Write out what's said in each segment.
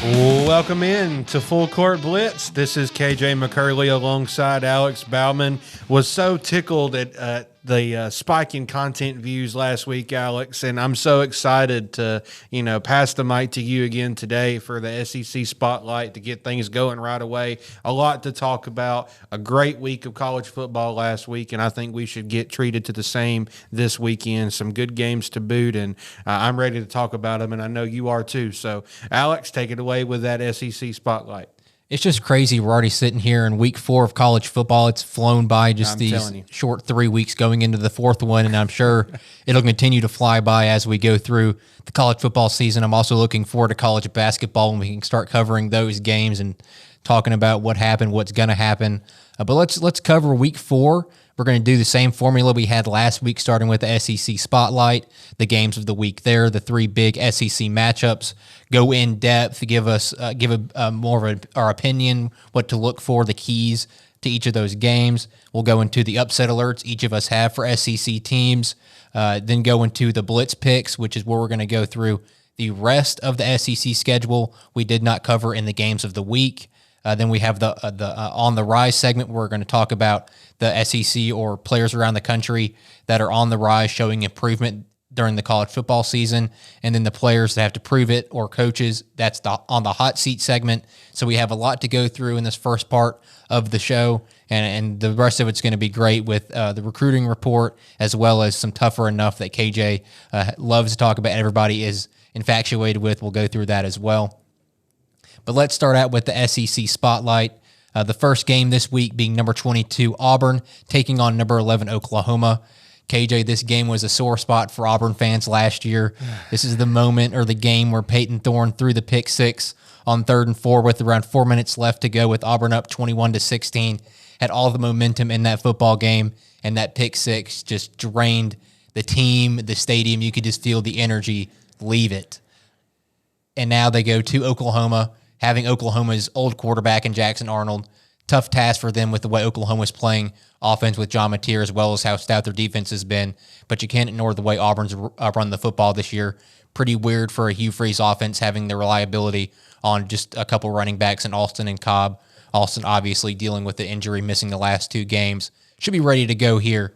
Welcome in to Full Court Blitz. This is KJ McCurley alongside Alex Baumann. Was so tickled at the spike in content views last week, Alex, and I'm so excited to pass the mic to you again today for the SEC spotlight to get things going right away. A lot to talk about. A great week of college football last week, and I think we should get treated to the same this weekend. Some good games to boot, and I'm ready to talk about them, and I know you are too. So, Alex, take it away with that SEC spotlight. It's just crazy. We're already sitting here in week 4 of college football. It's flown by just these short 3 weeks going into the 4th one, and I'm sure it'll continue to fly by as we go through the college football season. I'm also looking forward to college basketball when we can start covering those games and talking about what happened, what's going to happen. But let's cover week 4. We're going to do the same formula we had last week, starting with the SEC Spotlight, the games of the week there, the 3 big SEC matchups, go in depth, give more of our opinion, what to look for, the keys to each of those games. We'll go into the upset alerts each of us have for SEC teams, then go into the blitz picks, which is where we're going to go through the rest of the SEC schedule we did not cover in the games of the week. Then we have the On the Rise segment where we're going to talk about the SEC or players around the country that are on the rise showing improvement during the college football season, and then the players that have to prove it or coaches. That's on the hot seat segment. So we have a lot to go through in this first part of the show, and the rest of it's going to be great with the recruiting report as well as some tougher enough that KJ loves to talk about. Everybody is infatuated with. We'll go through that as well. But let's start out with the SEC Spotlight. The first game this week being number 22 Auburn taking on number 11 Oklahoma. KJ, this game was a sore spot for Auburn fans last year. This is the moment or the game where Peyton Thorne threw the pick 6 on 3rd and 4 with around 4 minutes left to go with Auburn up 21-16. Had all the momentum in that football game, and that pick 6 just drained the team, the stadium. You could just feel the energy leave it. And now they go to Oklahoma, having Oklahoma's old quarterback in Jackson Arnold. Tough task for them with the way Oklahoma's playing offense with John Mateer, as well as how stout their defense has been. But you can't ignore the way Auburn's run the football this year. Pretty weird for a Hugh Freeze offense having the reliability on just a couple running backs in Alston and Cobb. Alston obviously dealing with the injury, missing the last 2 games. Should be ready to go here.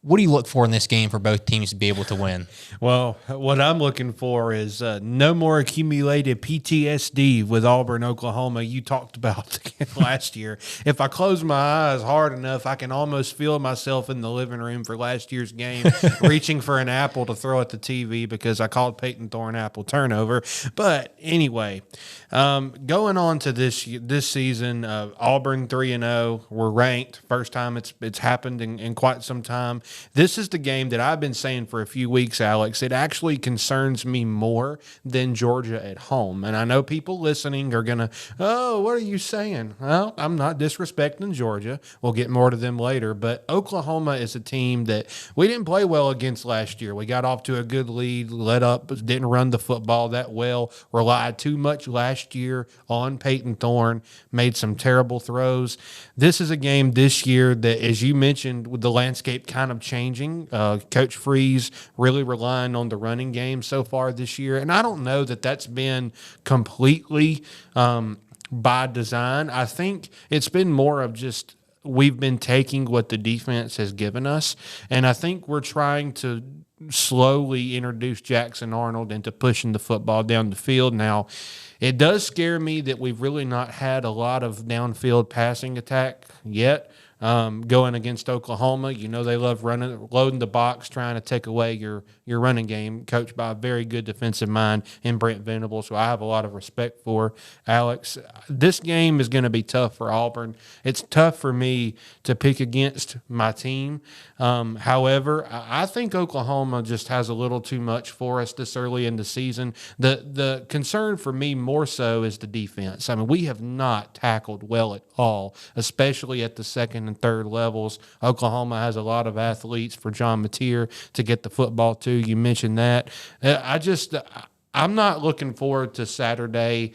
What do you look for in this game for both teams to be able to win? Well, what I'm looking for is no more accumulated PTSD with Auburn, Oklahoma. You talked about last year. If I close my eyes hard enough, I can almost feel myself in the living room for last year's game, reaching for an apple to throw at the TV because I called Peyton Thorne apple turnover. But anyway, going on to this season, Auburn 3-0. We're ranked. First time it's happened in quite some time. This is the game that I've been saying for a few weeks, Alex. It actually concerns me more than Georgia at home. And I know people listening are going to, oh, what are you saying? Well, I'm not disrespecting Georgia. We'll get more to them later. But Oklahoma is a team that we didn't play well against last year. We got off to a good lead, let up, didn't run the football that well, relied too much last year on Peyton Thorne, made some terrible throws. This is a game this year that, as you mentioned, with the landscape kind of changing. Coach Freeze really relying on the running game so far this year. And I don't know that that's been completely by design. I think it's been more of just we've been taking what the defense has given us. And I think we're trying to slowly introduce Jackson Arnold into pushing the football down the field. Now, it does scare me that we've really not had a lot of downfield passing attack yet. Going against Oklahoma, they love loading the box, trying to take away your running game, coached by a very good defensive mind in Brent Venables, who I have a lot of respect for. Alex, this game is going to be tough for Auburn. It's tough for me to pick against my team. However, I think Oklahoma just has a little too much for us this early in the season. The concern for me more so is the defense. I mean, we have not tackled well at all, especially at the second and third levels. Oklahoma has a lot of athletes for John Mateer to get the football to. You mentioned that. I'm not looking forward to Saturday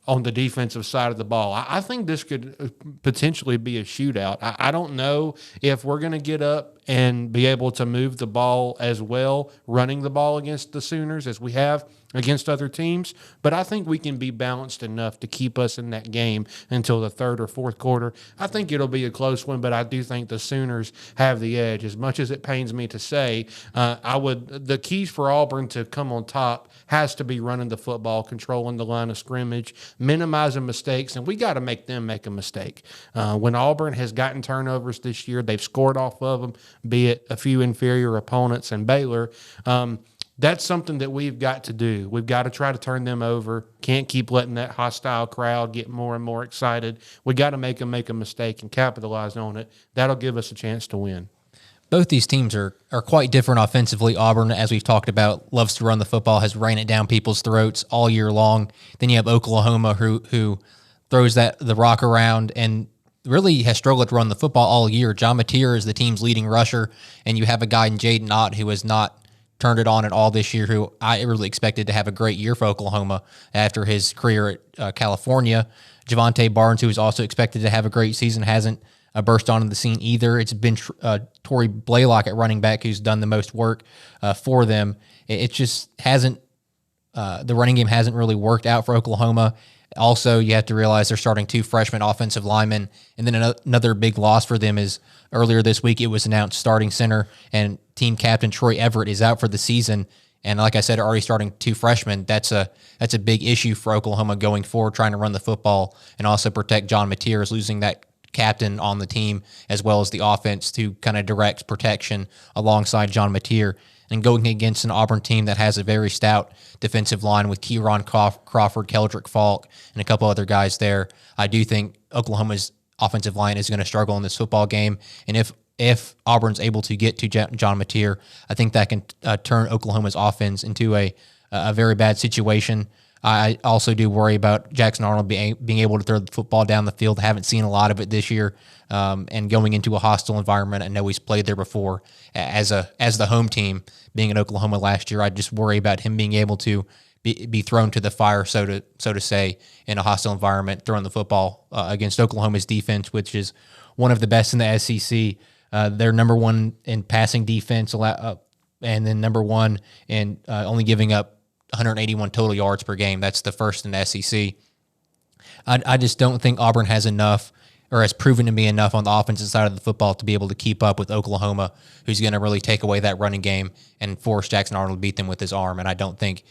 on the defensive side of the ball. I think this could potentially be a shootout. I don't know if we're going to get up and be able to move the ball as well, running the ball against the Sooners as we have. against other teams, but I think we can be balanced enough to keep us in that game until the third or fourth quarter. I think it'll be a close one, but I do think the Sooners have the edge. As much as it pains me to say, the keys for Auburn to come on top has to be running the football, controlling the line of scrimmage, minimizing mistakes, and we got to make them make a mistake. When Auburn has gotten turnovers this year, they've scored off of them, be it a few inferior opponents and Baylor. That's something that we've got to do. We've got to try to turn them over. Can't keep letting that hostile crowd get more and more excited. We got to make them make a mistake and capitalize on it. That'll give us a chance to win. Both these teams are quite different offensively. Auburn, as we've talked about, loves to run the football, has ran it down people's throats all year long. Then you have Oklahoma, who throws the rock around and really has struggled to run the football all year. John Mateer is the team's leading rusher, and you have a guy in Jaden Ott who has not turned it on at all this year, who I really expected to have a great year for Oklahoma after his career at California. Javante Barnes, who was also expected to have a great season, hasn't burst onto the scene either. It's been Torrey Blaylock at running back who's done the most work for them. It just hasn't the running game hasn't really worked out for Oklahoma. Also, you have to realize they're starting 2 freshman offensive linemen. And then another big loss for them is earlier this week it was announced starting center and team captain Troy Everett is out for the season. And like I said, already starting 2 freshmen, that's a big issue for Oklahoma going forward, trying to run the football and also protect John Mateer, is losing that captain on the team as well as the offense to kind of direct protection alongside John Mateer. And going against an Auburn team that has a very stout defensive line with Kieron Crawford, Keldrick Falk, and a couple other guys there, I do think Oklahoma's offensive line is going to struggle in this football game. And if Auburn's able to get to John Mateer, I think that can turn Oklahoma's offense into a very bad situation. I also do worry about Jackson Arnold being able to throw the football down the field. Haven't seen a lot of it this year, and going into a hostile environment. I know he's played there before as the home team, being in Oklahoma last year. I just worry about him being able to be thrown to the fire, so to say, in a hostile environment, throwing the football against Oklahoma's defense, which is one of the best in the SEC. They're number 1 in passing defense, and then number 1 in only giving up 181 total yards per game. That's the first in the SEC. I just don't think Auburn has enough, or has proven to be enough on the offensive side of the football to be able to keep up with Oklahoma, who's going to really take away that running game and force Jackson Arnold to beat them with his arm. And I don't think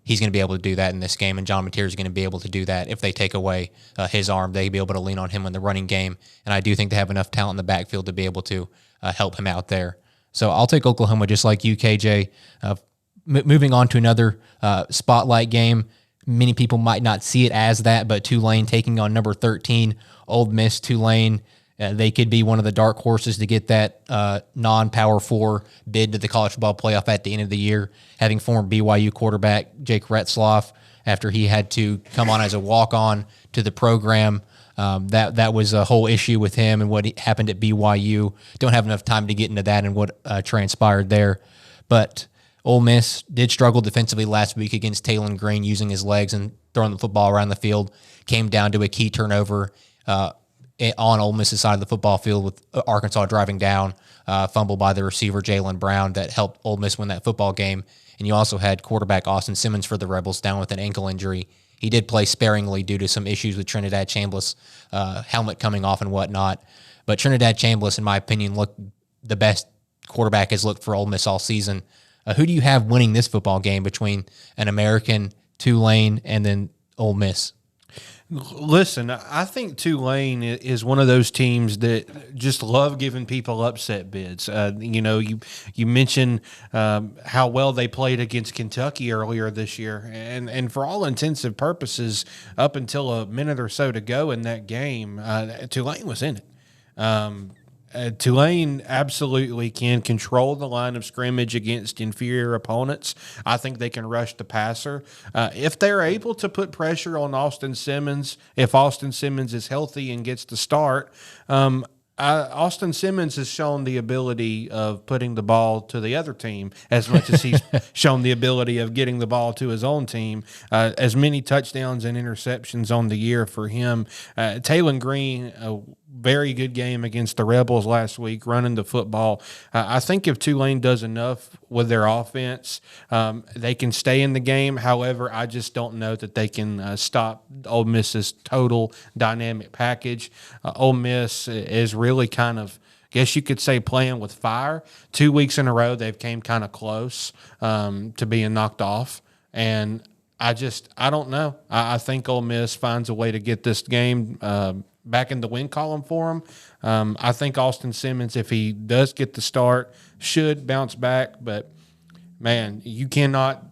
he's going to be able to do that in this game, and John Mateer is going to be able to do that. If they take away his arm, they'll be able to lean on him in the running game, and I do think they have enough talent in the backfield to be able to help him out there. So I'll take Oklahoma just like you, KJ. Moving on to another spotlight game. Many people might not see it as that, but Tulane taking on number 13, Ole Miss. Tulane, they could be one of the dark horses to get that non-Power 4 bid to the college football playoff at the end of the year, having former BYU quarterback Jake Retzloff, after he had to come on as a walk-on to the program. That was a whole issue with him and what happened at BYU. Don't have enough time to get into that and what transpired there. But Ole Miss did struggle defensively last week against Taylon Green, using his legs and throwing the football around the field. Came down to a key turnover on Ole Miss's side of the football field with Arkansas driving down, fumble by the receiver Jalen Brown that helped Ole Miss win that football game. And you also had quarterback Austin Simmons for the Rebels down with an ankle injury. He did play sparingly due to some issues with Trinidad Chambliss, helmet coming off and whatnot. But Trinidad Chambliss, in my opinion, looked the best quarterback has looked for Ole Miss all season. Who do you have winning this football game between an American, Tulane, and then Ole Miss? Listen, I think Tulane is one of those teams that just love giving people upset bids. You mentioned how well they played against Kentucky earlier this year, and for all intents and purposes, up until a minute or so to go in that game, Tulane was in it. Tulane absolutely can control the line of scrimmage against inferior opponents. I think they can rush the passer. If they're able to put pressure on Austin Simmons, if Austin Simmons is healthy and gets the start, Austin Simmons has shown the ability of putting the ball to the other team as much as he's shown the ability of getting the ball to his own team. As many touchdowns and interceptions on the year for him. Taylon Green very good game against the Rebels last week, running the football. I think if Tulane does enough with their offense, they can stay in the game. However, I just don't know that they can stop Ole Miss's total dynamic package. Ole Miss is really kind of, I guess you could say, playing with fire. 2 weeks in a row, they've came kind of close to being knocked off. And I don't know. I think Ole Miss finds a way to get this game back in the win column for them. I think Austin Simmons, if he does get the start, should bounce back. But, man, you cannot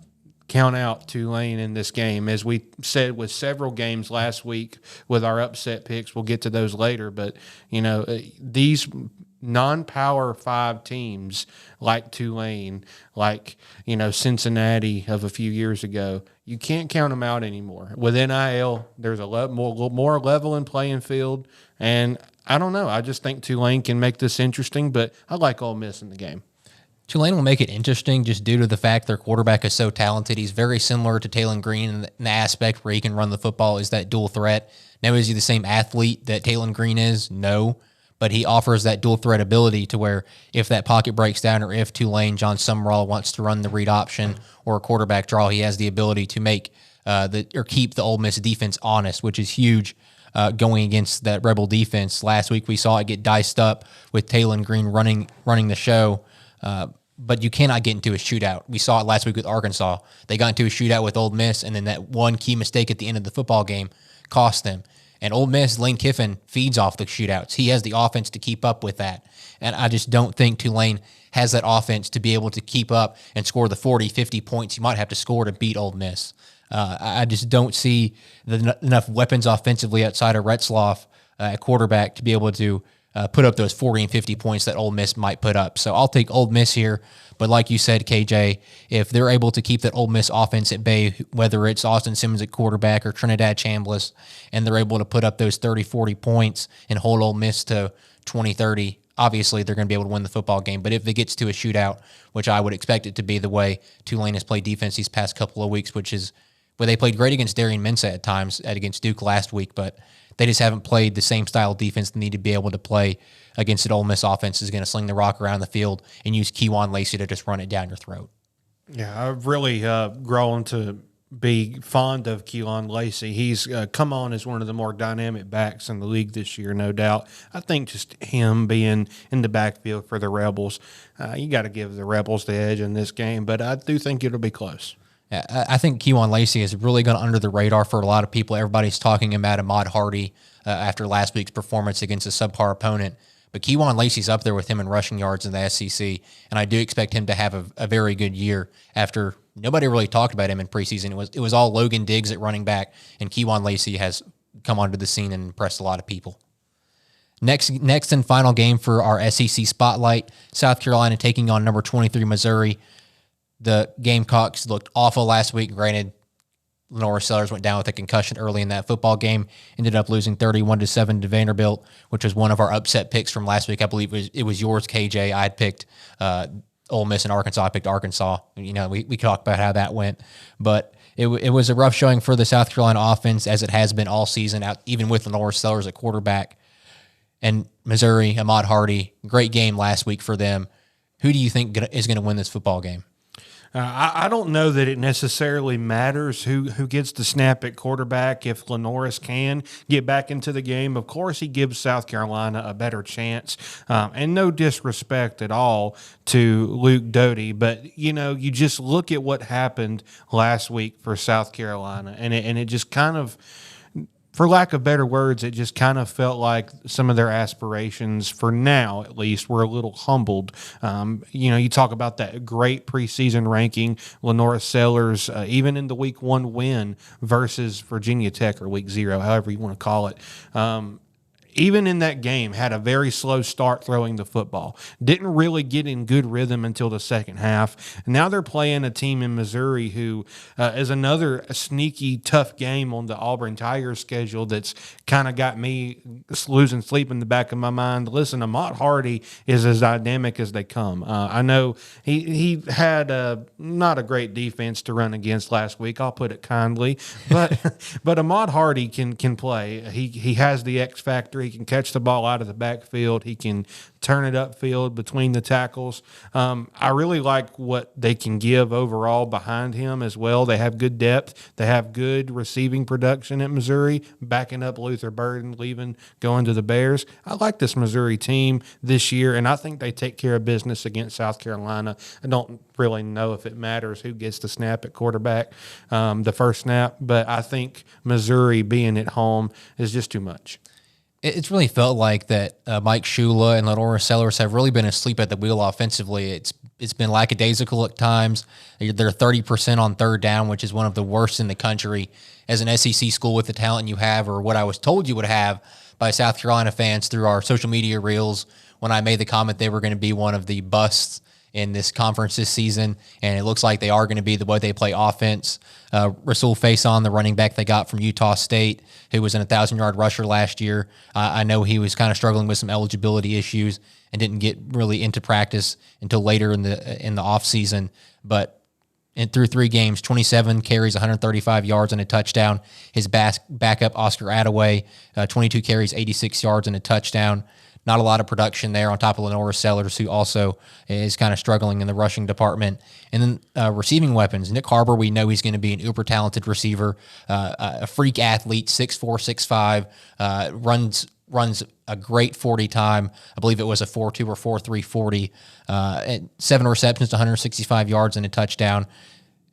count out Tulane in this game. As we said with several games last week with our upset picks, we'll get to those later. But, these non-power 5 teams like Tulane, like, Cincinnati of a few years ago, you can't count them out anymore. With NIL, there's a lot more level playing field, and I don't know. I just think Tulane can make this interesting, but I like Ole Miss in the game. Tulane will make it interesting just due to the fact their quarterback is so talented. He's very similar to Taylon Green in the aspect where he can run the football, is that dual threat. Now, is he the same athlete that Taylon Green is? No. But he offers that dual threat ability to where if that pocket breaks down or if Tulane, John Summerall, wants to run the read option or a quarterback draw, he has the ability to make keep the Ole Miss defense honest, which is huge going against that Rebel defense. Last week we saw it get diced up with Taylon Green running the show, but you cannot get into a shootout. We saw it last week with Arkansas. They got into a shootout with Ole Miss, and then that one key mistake at the end of the football game cost them. And Ole Miss, Lane Kiffin feeds off the shootouts. He has the offense to keep up with that. And I just don't think Tulane has that offense to be able to keep up and score the 40, 50 points you might have to score to beat Ole Miss. I just don't see enough weapons offensively outside of Retzloff at quarterback to be able to put up those 40 and 50 points that Ole Miss might put up. So I'll take Ole Miss here. But like you said, KJ, if they're able to keep that Ole Miss offense at bay, whether it's Austin Simmons at quarterback or Trinidad Chambliss, and they're able to put up those 30, 40 points and hold Ole Miss to 20, 30, obviously they're going to be able to win the football game. But if it gets to a shootout, which I would expect it to be the way Tulane has played defense these past couple of weeks, which is where they played great against Darian Mensah at times against Duke last week, but they just haven't played the same style of defense they need to be able to play against an Ole Miss offense is going to sling the rock around the field and use Kejuan Lacey to just run it down your throat. Yeah, I've really grown to be fond of Kejuan Lacey. He's come on as one of the more dynamic backs in the league this year, no doubt. I think just him being in the backfield for the Rebels, you got to give the Rebels the edge in this game, but I do think it'll be close. Yeah, I think Kejuan Lacey has really gone under the radar for a lot of people. Everybody's talking about Ahmad Hardy after last week's performance against a subpar opponent. But Kejuan Lacey's up there with him in rushing yards in the SEC, and I do expect him to have a very good year after nobody really talked about him in preseason. It was all Logan Diggs at running back, and Kejuan Lacey has come onto the scene and impressed a lot of people. Next and final game for our SEC Spotlight, South Carolina taking on number 23 Missouri. The Gamecocks looked awful last week. Granted, Lenora Sellers went down with a concussion early in that football game, ended up losing 31-7 to Vanderbilt, which was one of our upset picks from last week. I believe it was yours, KJ. I had picked Ole Miss and Arkansas. I picked Arkansas. We talked about how that went. But it was a rough showing for the South Carolina offense, as it has been all season, even with Lenora Sellers at quarterback. And Missouri, Ahmad Hardy, great game last week for them. Who do you think is going to win this football game? I don't know that it necessarily matters who gets the snap at quarterback. If Lenoris can get back into the game, of course he gives South Carolina a better chance. And no disrespect at all to Luke Doty, but you just look at what happened last week for South Carolina, and it just kind of, for lack of better words, it just kind of felt like some of their aspirations, for now at least, were a little humbled. You talk about that great preseason ranking, Lenora Sellers, even in the week 1 win versus Virginia Tech, or week 0, however you want to call it. Even in that game, had a very slow start throwing the football. Didn't really get in good rhythm until the second half. And now they're playing a team in Missouri who is another sneaky, tough game on the Auburn Tigers schedule that's kind of got me losing sleep in the back of my mind. Listen, Ahmad Hardy is as dynamic as they come. I know he had not a great defense to run against last week, I'll put it kindly. But Ahmad Hardy can play. He has the X factor. pressure. He can catch the ball out of the backfield. He can turn it upfield between the tackles. I really like what they can give overall behind him as well. They have good depth. They have good receiving production at Missouri, backing up Luther Burden, going to the Bears. I like this Missouri team this year, and I think they take care of business against South Carolina. I don't really know if it matters who gets the snap at quarterback, the first snap, but I think Missouri being at home is just too much. It's really felt like that Mike Shula and Lenora Sellers have really been asleep at the wheel offensively. It's been lackadaisical at times. They're 30% on third down, which is one of the worst in the country. As an SEC school with the talent you have, or what I was told you would have by South Carolina fans through our social media reels when I made the comment they were going to be one of the busts in this conference this season, and it looks like they are going to be the way they play offense. Rasul Faison, the running back they got from Utah State, who was an 1,000-yard rusher last year. I know he was kind of struggling with some eligibility issues and didn't get really into practice until later in the offseason. But through 3 games, 27 carries, 135 yards and a touchdown. His backup, Oscar Attaway, 22 carries, 86 yards and a touchdown. Not a lot of production there on top of Lenora Sellers, who also is kind of struggling in the rushing department. And then receiving weapons. Nick Harbor, we know he's going to be an uber-talented receiver, a freak athlete, 6'4", 6'5", runs a great 40 time. I believe it was a 4.2 or 4.3 40. 7 receptions to 165 yards and a touchdown.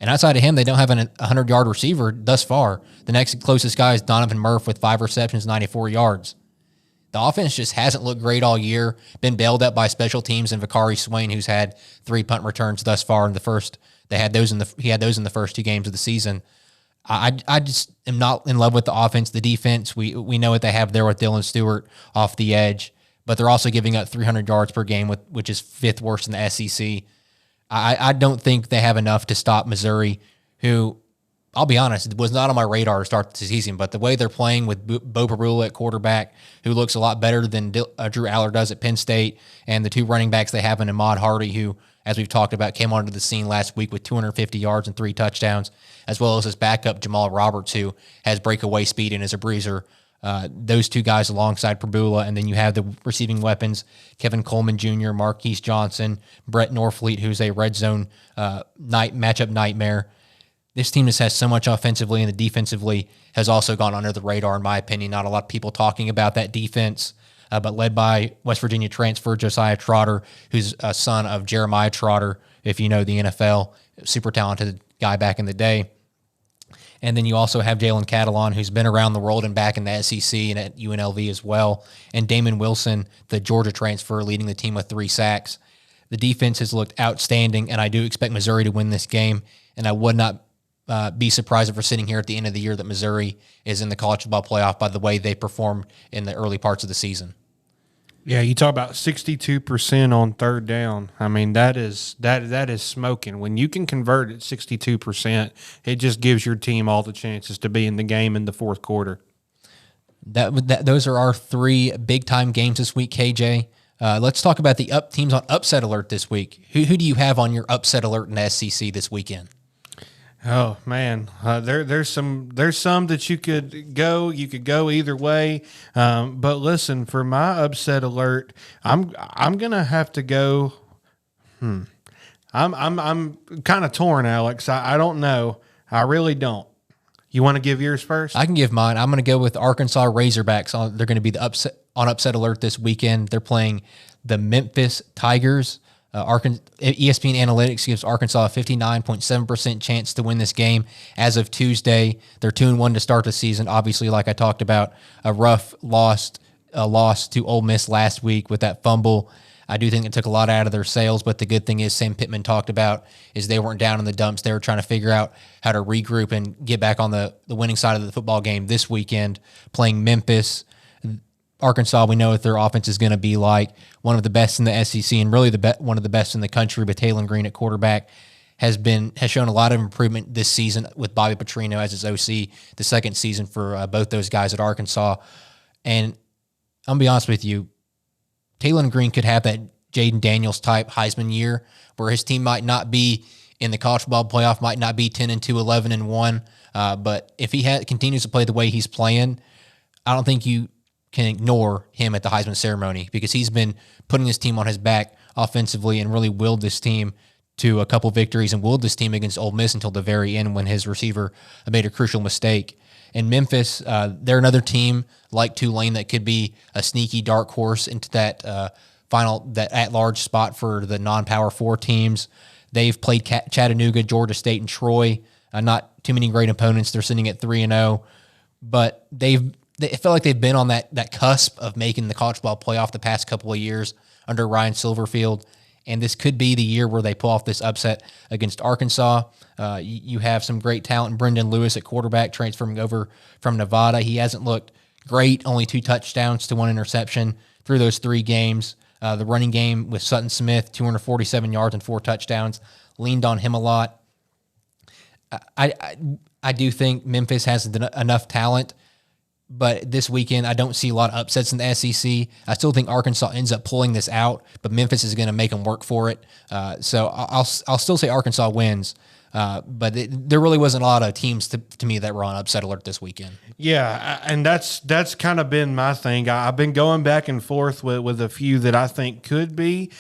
And outside of him, they don't have a 100-yard receiver thus far. The next closest guy is Donovan Murph with 5 receptions, 94 yards. The offense just hasn't looked great all year. Been bailed up by special teams and Vakari Swain, who's had 3 punt returns thus far in the first. He had those in the first 2 games of the season. I just am not in love with the offense. The defense, we know what they have there with Dylan Stewart off the edge, but they're also giving up 300 yards per game, which is 5th worst in the SEC. I don't think they have enough to stop Missouri, who, I'll be honest, it was not on my radar to start the season, but the way they're playing with Bo Perula at quarterback, who looks a lot better than Drew Aller does at Penn State, and the 2 running backs they have in Ahmad Hardy, who, as we've talked about, came onto the scene last week with 250 yards and 3 touchdowns, as well as his backup, Jamal Roberts, who has breakaway speed and is a breezer. Those 2 guys alongside Perula, and then you have the receiving weapons, Kevin Coleman Jr., Marquise Johnson, Brett Norfleet, who's a red zone matchup nightmare. This team just has so much offensively, and the defensively has also gone under the radar, in my opinion. Not a lot of people talking about that defense, but led by West Virginia transfer Josiah Trotter, who's a son of Jeremiah Trotter, if you know the NFL, super talented guy back in the day. And then you also have Jalen Catalon, who's been around the world and back in the SEC and at UNLV as well. And Damon Wilson, the Georgia transfer, leading the team with 3 sacks. The defense has looked outstanding, and I do expect Missouri to win this game. And I would not be surprised if we're sitting here at the end of the year that Missouri is in the college football playoff by the way they performed in the early parts of the season. Yeah, you talk about 62% on third down. I mean, that is smoking. When you can convert at 62%, it just gives your team all the chances to be in the game in the fourth quarter. Those are our 3 big-time games this week, KJ. Let's talk about the teams on upset alert this week. Who do you have on your upset alert in the SEC this weekend? Oh man, there's some that you could go either way. But listen, for my upset alert, I'm gonna have to go. I'm kind of torn, Alex. I don't know. I really don't. You want to give yours first? I can give mine. I'm going to go with Arkansas Razorbacks. They're going to be the upset alert this weekend. They're playing the Memphis Tigers. ESPN Analytics gives Arkansas a 59.7% chance to win this game. As of Tuesday, they're 2-1 to start the season. Obviously, like I talked about, a rough loss to Ole Miss last week with that fumble. I do think it took a lot out of their sails, but the good thing is Sam Pittman talked about is they weren't down in the dumps. They were trying to figure out how to regroup and get back on the winning side of the football game this weekend, playing Memphis. Arkansas, we know what their offense is going to be like. One of the best in the SEC and really one of the best in the country, but Taylon Green at quarterback has shown a lot of improvement this season with Bobby Petrino as his OC, the second season for both those guys at Arkansas. And I'm going to be honest with you, Taylon Green could have that Jaden Daniels type Heisman year where his team might not be in the college football playoff, might not be 10-2, 11-1. But if he continues to play the way he's playing, I don't think you can ignore him at the Heisman ceremony, because he's been putting his team on his back offensively and really willed this team to a couple victories and willed this team against Ole Miss until the very end when his receiver made a crucial mistake. And Memphis, they're another team like Tulane that could be a sneaky dark horse into that that at-large spot for the non-Power 4 teams. They've played Chattanooga, Georgia State, and Troy. Not too many great opponents. They're sitting at 3-0, but they felt like they've been on that cusp of making the college football playoff the past couple of years under Ryan Silverfield. And this could be the year where they pull off this upset against Arkansas. You have some great talent in Brendan Lewis at quarterback, transferring over from Nevada. He hasn't looked great, only 2 touchdowns to 1 interception through those 3 games. The running game with Sutton Smith, 247 yards and 4 touchdowns, leaned on him a lot. I do think Memphis has enough talent, but this weekend I don't see a lot of upsets in the SEC. I still think Arkansas ends up pulling this out, but Memphis is going to make them work for it. So I'll still say Arkansas wins, but there really wasn't a lot of teams to me that were on upset alert this weekend. Yeah, and that's kind of been my thing. I've been going back and forth with a few that I think could be.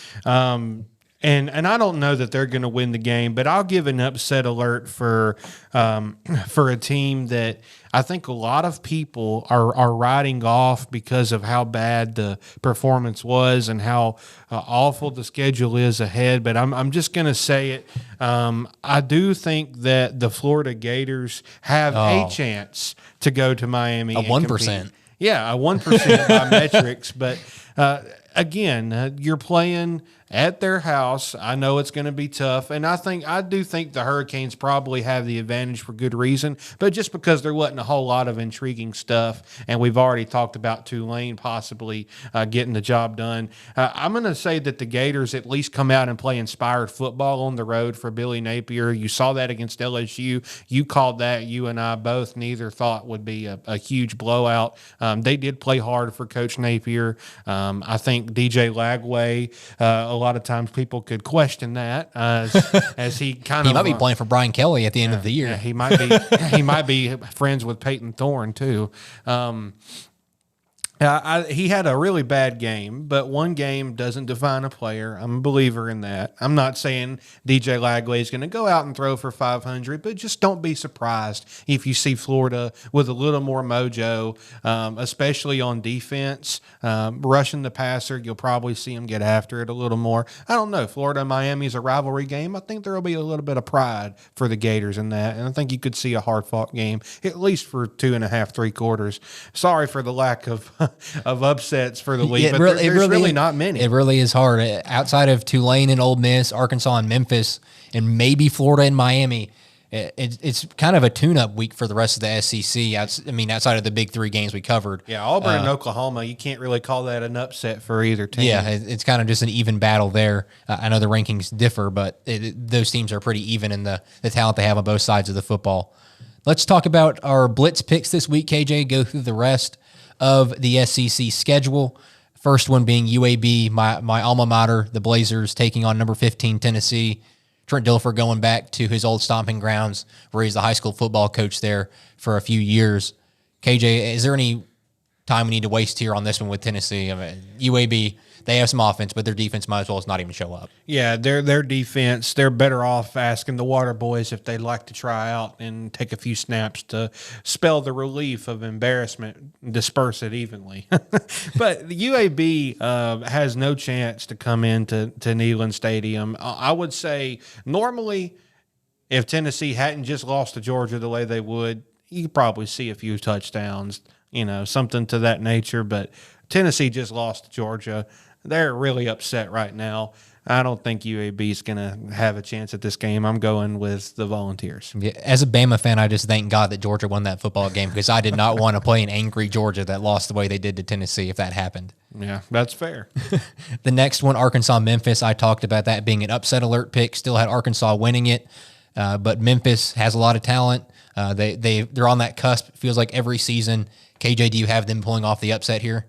And I don't know that they're going to win the game, but I'll give an upset alert for a team that I think a lot of people are writing off because of how bad the performance was and how awful the schedule is ahead. But I'm just going to say it. I do think that the Florida Gators have a chance to go to Miami. A 1%. Yeah, a 1% by metrics, but. Again, you're playing at their house. I know it's going to be tough, and I do think the Hurricanes probably have the advantage for good reason, but just because there wasn't a whole lot of intriguing stuff, and we've already talked about Tulane possibly getting the job done. I'm going to say that the Gators at least come out and play inspired football on the road for Billy Napier. You saw that against LSU. You called that. You and I both neither thought would be a huge blowout. They did play hard for Coach Napier. I think DJ Lagway, a lot of times people could question that as he kind of might be playing for Brian Kelly at the end of the year. Yeah, he might be friends with Peyton Thorne too. He had a really bad game, but one game doesn't define a player. I'm a believer in that. I'm not saying DJ Lagway is going to go out and throw for 500, but just don't be surprised if you see Florida with a little more mojo, especially on defense. Rushing the passer, you'll probably see him get after it a little more. I don't know. Florida and Miami is a rivalry game. I think there will be a little bit of pride for the Gators in that, and I think you could see a hard-fought game, at least for 2.5, 3 quarters. Sorry for the lack of upsets for the league, but there's really not many. It really is hard. Outside of Tulane and Ole Miss, Arkansas and Memphis, and maybe Florida and Miami, it's kind of a tune-up week for the rest of the SEC. Outside of the big 3 games we covered. Yeah, Auburn and Oklahoma, you can't really call that an upset for either team. Yeah, it's kind of just an even battle there. I know the rankings differ, but those teams are pretty even in the talent they have on both sides of the football. Let's talk about our Blitz picks this week, KJ. Go through the rest of the SEC schedule. First one being UAB, my alma mater, the Blazers, taking on number 15 Tennessee. Trent Dilfer going back to his old stomping grounds where he's the high school football coach there for a few years. KJ, is there any time we need to waste here on this one with Tennessee? UAB, they have some offense, but their defense might as well not even show up. Yeah, their defense, they're better off asking the Water Boys if they'd like to try out and take a few snaps to spell the relief of embarrassment and disperse it evenly. But the UAB has no chance to come into Neyland Stadium. I would say normally if Tennessee hadn't just lost to Georgia the way they would, you could probably see a few touchdowns, something to that nature. But Tennessee just lost to Georgia. They're really upset right now. I don't think UAB is going to have a chance at this game. I'm going with the Volunteers. Yeah, as a Bama fan, I just thank God that Georgia won that football game because I did not want to play an angry Georgia that lost the way they did to Tennessee if that happened. Yeah, that's fair. The next one, Arkansas-Memphis, I talked about that being an upset alert pick. Still had Arkansas winning it, but Memphis has a lot of talent. They're on that cusp. It feels like every season. KJ, do you have them pulling off the upset here?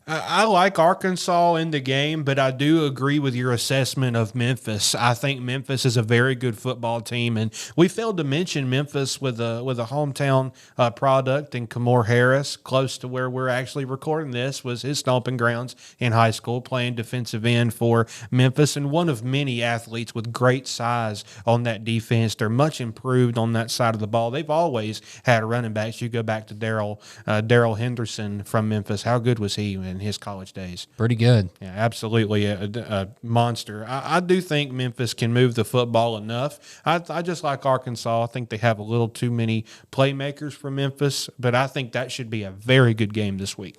I like Arkansas in the game, but I do agree with your assessment of Memphis. I think Memphis is a very good football team, and we failed to mention Memphis with a hometown product in Kamor Harris, close to where we're actually recording this, was his stomping grounds in high school, playing defensive end for Memphis, and one of many athletes with great size on that defense. They're much improved on that side of the ball. They've always had running backs. You go back to Darrell Henderson from Memphis. How good was he in his college days? Pretty good. Yeah, absolutely a monster. I do think Memphis can move the football enough. I just like Arkansas. I think they have a little too many playmakers for Memphis, but I think that should be a very good game this week.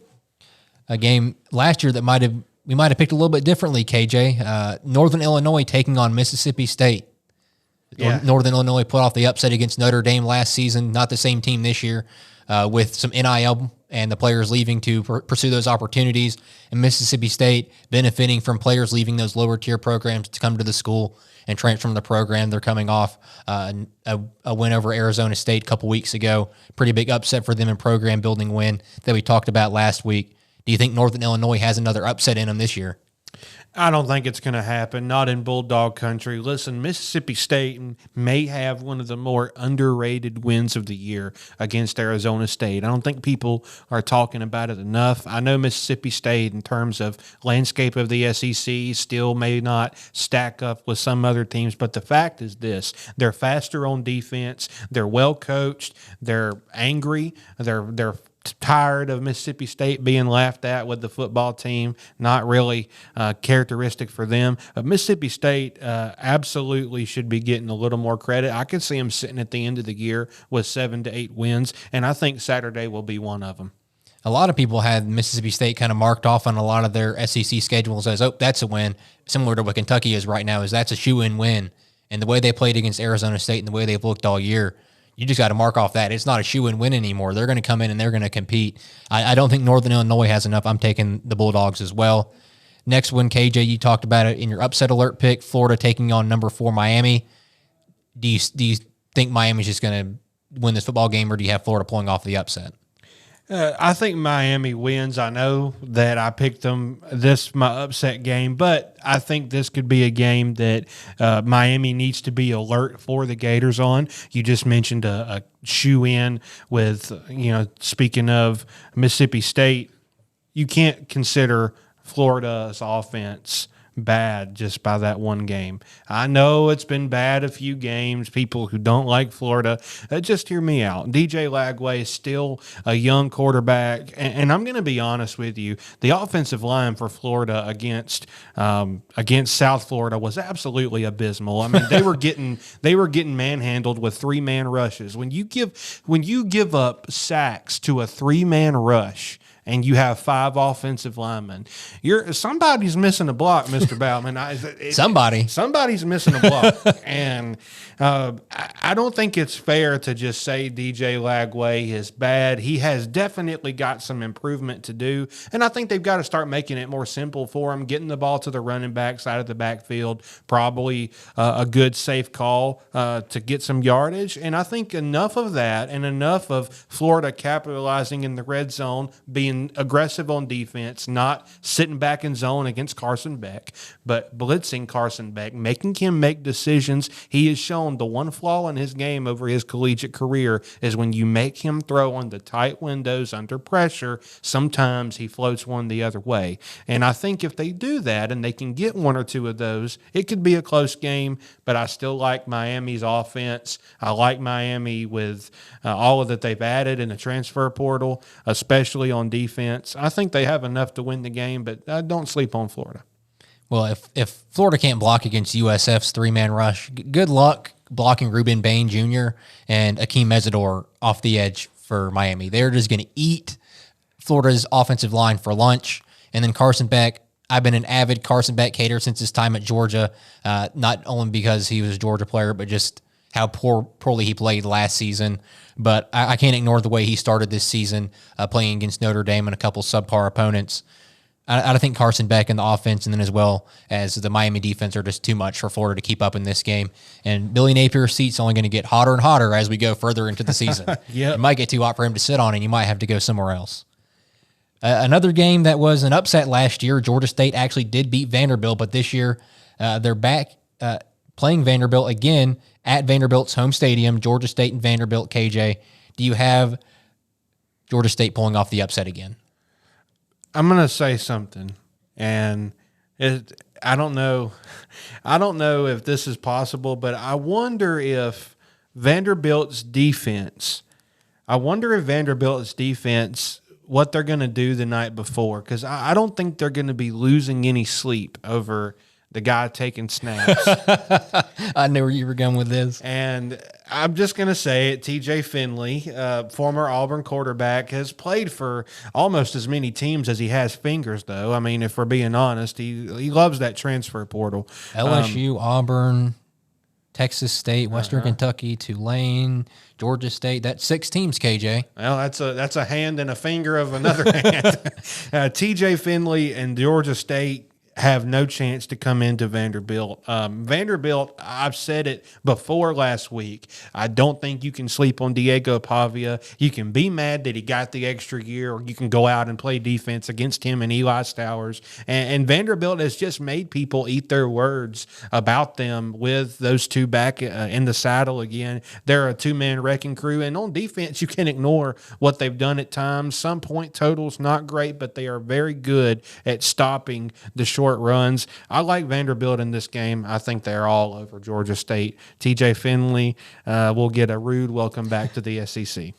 A game last year that we might have picked a little bit differently, KJ. Northern Illinois taking on Mississippi State. Yeah. Northern Illinois put off the upset against Notre Dame last season. Not the same team this year, with some NIL and the players leaving to pursue those opportunities, and Mississippi State benefiting from players leaving those lower tier programs to come to the school and transfer from the program. They're coming off a win over Arizona State a couple weeks ago. Pretty big upset for them in program building win that we talked about last week. Do you think Northern Illinois has another upset in them this year? I don't think it's going to happen, not in Bulldog country. Listen, Mississippi State may have one of the more underrated wins of the year against Arizona State. I don't think people are talking about it enough. I know Mississippi State, in terms of landscape of the SEC, still may not stack up with some other teams, but the fact is this: they're faster on defense, they're well coached, they're angry, they're tired of Mississippi State being laughed at with the football team, not really characteristic for them. Mississippi State absolutely should be getting a little more credit. I could see them sitting at the end of the year with 7 to 8 wins, and I think Saturday will be one of them. A lot of people had Mississippi State kind of marked off on a lot of their SEC schedules as, oh, that's a win, similar to what Kentucky is right now, is that's a shoe-in win. And the way they played against Arizona State and the way they've looked all year, you just got to mark off that. It's not a shoe-in win anymore. They're going to come in and they're going to compete. I don't think Northern Illinois has enough. I'm taking the Bulldogs as well. Next one, KJ, you talked about it in your upset alert pick, Florida taking on number 4 Miami. Do you think Miami's just going to win this football game, or do you have Florida pulling off the upset? I think Miami wins. I know that I picked them my upset game, but I think this could be a game that Miami needs to be alert for the Gators on. You just mentioned a shoe-in with, speaking of Mississippi State, you can't consider Florida's offense bad just by that one game. I know it's been bad a few games. People who don't like Florida, just hear me out. DJ Lagway is still a young quarterback, and I'm going to be honest with you. The offensive line for Florida against South Florida was absolutely abysmal. I mean, they were getting manhandled with 3-man rushes. When you give up sacks to a 3-man rush, and you have 5 offensive linemen, somebody's missing a block, Mr. Baumann. Somebody's missing a block. And I don't think it's fair to just say DJ Lagway is bad. He has definitely got some improvement to do, and I think they've got to start making it more simple for him, getting the ball to the running back side of the backfield, probably a good safe call to get some yardage. And I think enough of that and enough of Florida capitalizing in the red zone, being aggressive on defense, not sitting back in zone against Carson Beck, but blitzing Carson Beck, making him make decisions. He has shown the one flaw in his game over his collegiate career is when you make him throw on the tight windows under pressure, sometimes he floats one the other way. And I think if they do that and they can get 1 or 2 of those, it could be a close game, but I still like Miami's offense. I like Miami with all of that they've added in the transfer portal, especially on defense. I think they have enough to win the game, but don't sleep on Florida. Well, if Florida can't block against USF's 3-man rush, good luck blocking Ruben Bain Jr. and Akeem Mesidor off the edge for Miami. They're just going to eat Florida's offensive line for lunch. And then Carson Beck, I've been an avid Carson Beck hater since his time at Georgia, not only because he was a Georgia player, but just how poorly he played last season. But I can't ignore the way he started this season, playing against Notre Dame and a couple subpar opponents. I think Carson Beck and the offense, and then as well as the Miami defense, are just too much for Florida to keep up in this game. And Billy Napier's seat's only going to get hotter and hotter as we go further into the season. It might get too hot for him to sit on, and you might have to go somewhere else. Another game that was an upset last year, Georgia State actually did beat Vanderbilt, but this year they're back playing Vanderbilt again at Vanderbilt's home stadium, Georgia State and Vanderbilt. KJ, do you have Georgia State pulling off the upset again? I'm going to say something, and I don't know if this is possible, but I wonder if Vanderbilt's defense, what they're going to do the night before, because I don't think they're going to be losing any sleep over the guy taking snaps. I knew where you were going with this. And I'm just going to say it, TJ Finley, former Auburn quarterback, has played for almost as many teams as he has fingers, though. I mean, if we're being honest, he loves that transfer portal. LSU, Auburn, Texas State, Western Kentucky, Tulane, Georgia State. That's 6 teams, KJ. Well, that's a hand and a finger of another hand. TJ Finley and Georgia State have no chance to come into Vanderbilt. Vanderbilt, I've said it before last week, I don't think you can sleep on Diego Pavia. You can be mad that he got the extra year, or you can go out and play defense against him and Eli Stowers. And Vanderbilt has just made people eat their words about them with those two back in the saddle again. They're a two-man wrecking crew. And on defense, you can ignore what they've done at times. Some point totals, not great, but they are very good at stopping the short runs. I like Vanderbilt in this game. I think they're all over Georgia State. TJ Finley will get a rude welcome back to the SEC.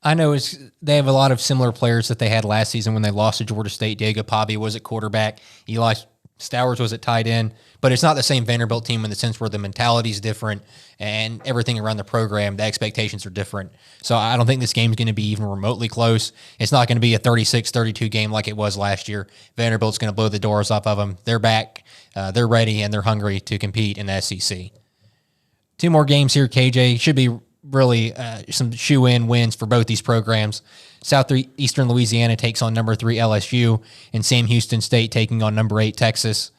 I know they have a lot of similar players that they had last season when they lost to Georgia State. Diego Pavia was at quarterback. Eli Stowers was at tight end, but it's not the same Vanderbilt team in the sense where the mentality is different and everything around the program, the expectations are different. So I don't think this game is going to be even remotely close. It's not going to be a 36-32 game like it was last year. Vanderbilt's going to blow the doors off of them. They're back, they're ready, and they're hungry to compete in the SEC. 2 more games here, KJ. Should be really some shoe-in wins for both these programs. Southeastern Louisiana takes on number 3 LSU, and Sam Houston State taking on number 8 Texas.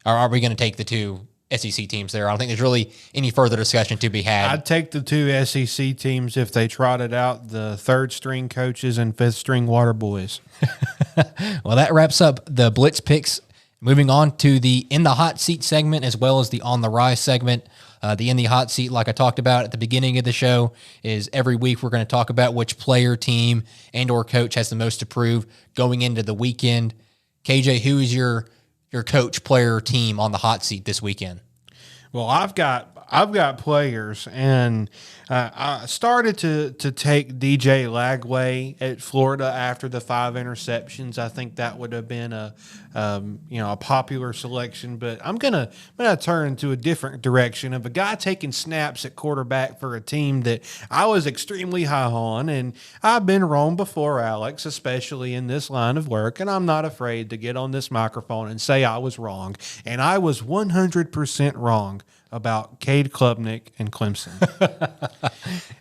Or are we going to take the 2 SEC teams there? I don't think there's really any further discussion to be had. I'd take the 2 SEC teams if they trotted out the 3rd-string coaches and 5th-string water boys. Well, that wraps up the Blitz picks. Moving on to the In the Hot Seat segment as well as the On the Rise segment. The In the Hot Seat, like I talked about at the beginning of the show, is every week we're going to talk about which player, team, and or coach has the most to prove going into the weekend. KJ, who is your coach, player, team on the hot seat this weekend? Well, I've got players, and I started to take DJ Lagway at Florida after the 5 interceptions. I think that would have been a popular selection, but I'm gonna turn to a different direction of a guy taking snaps at quarterback for a team that I was extremely high on, and I've been wrong before, Alex, especially in this line of work, and I'm not afraid to get on this microphone and say I was wrong, and I was 100% wrong about Cade Klubnik and Clemson.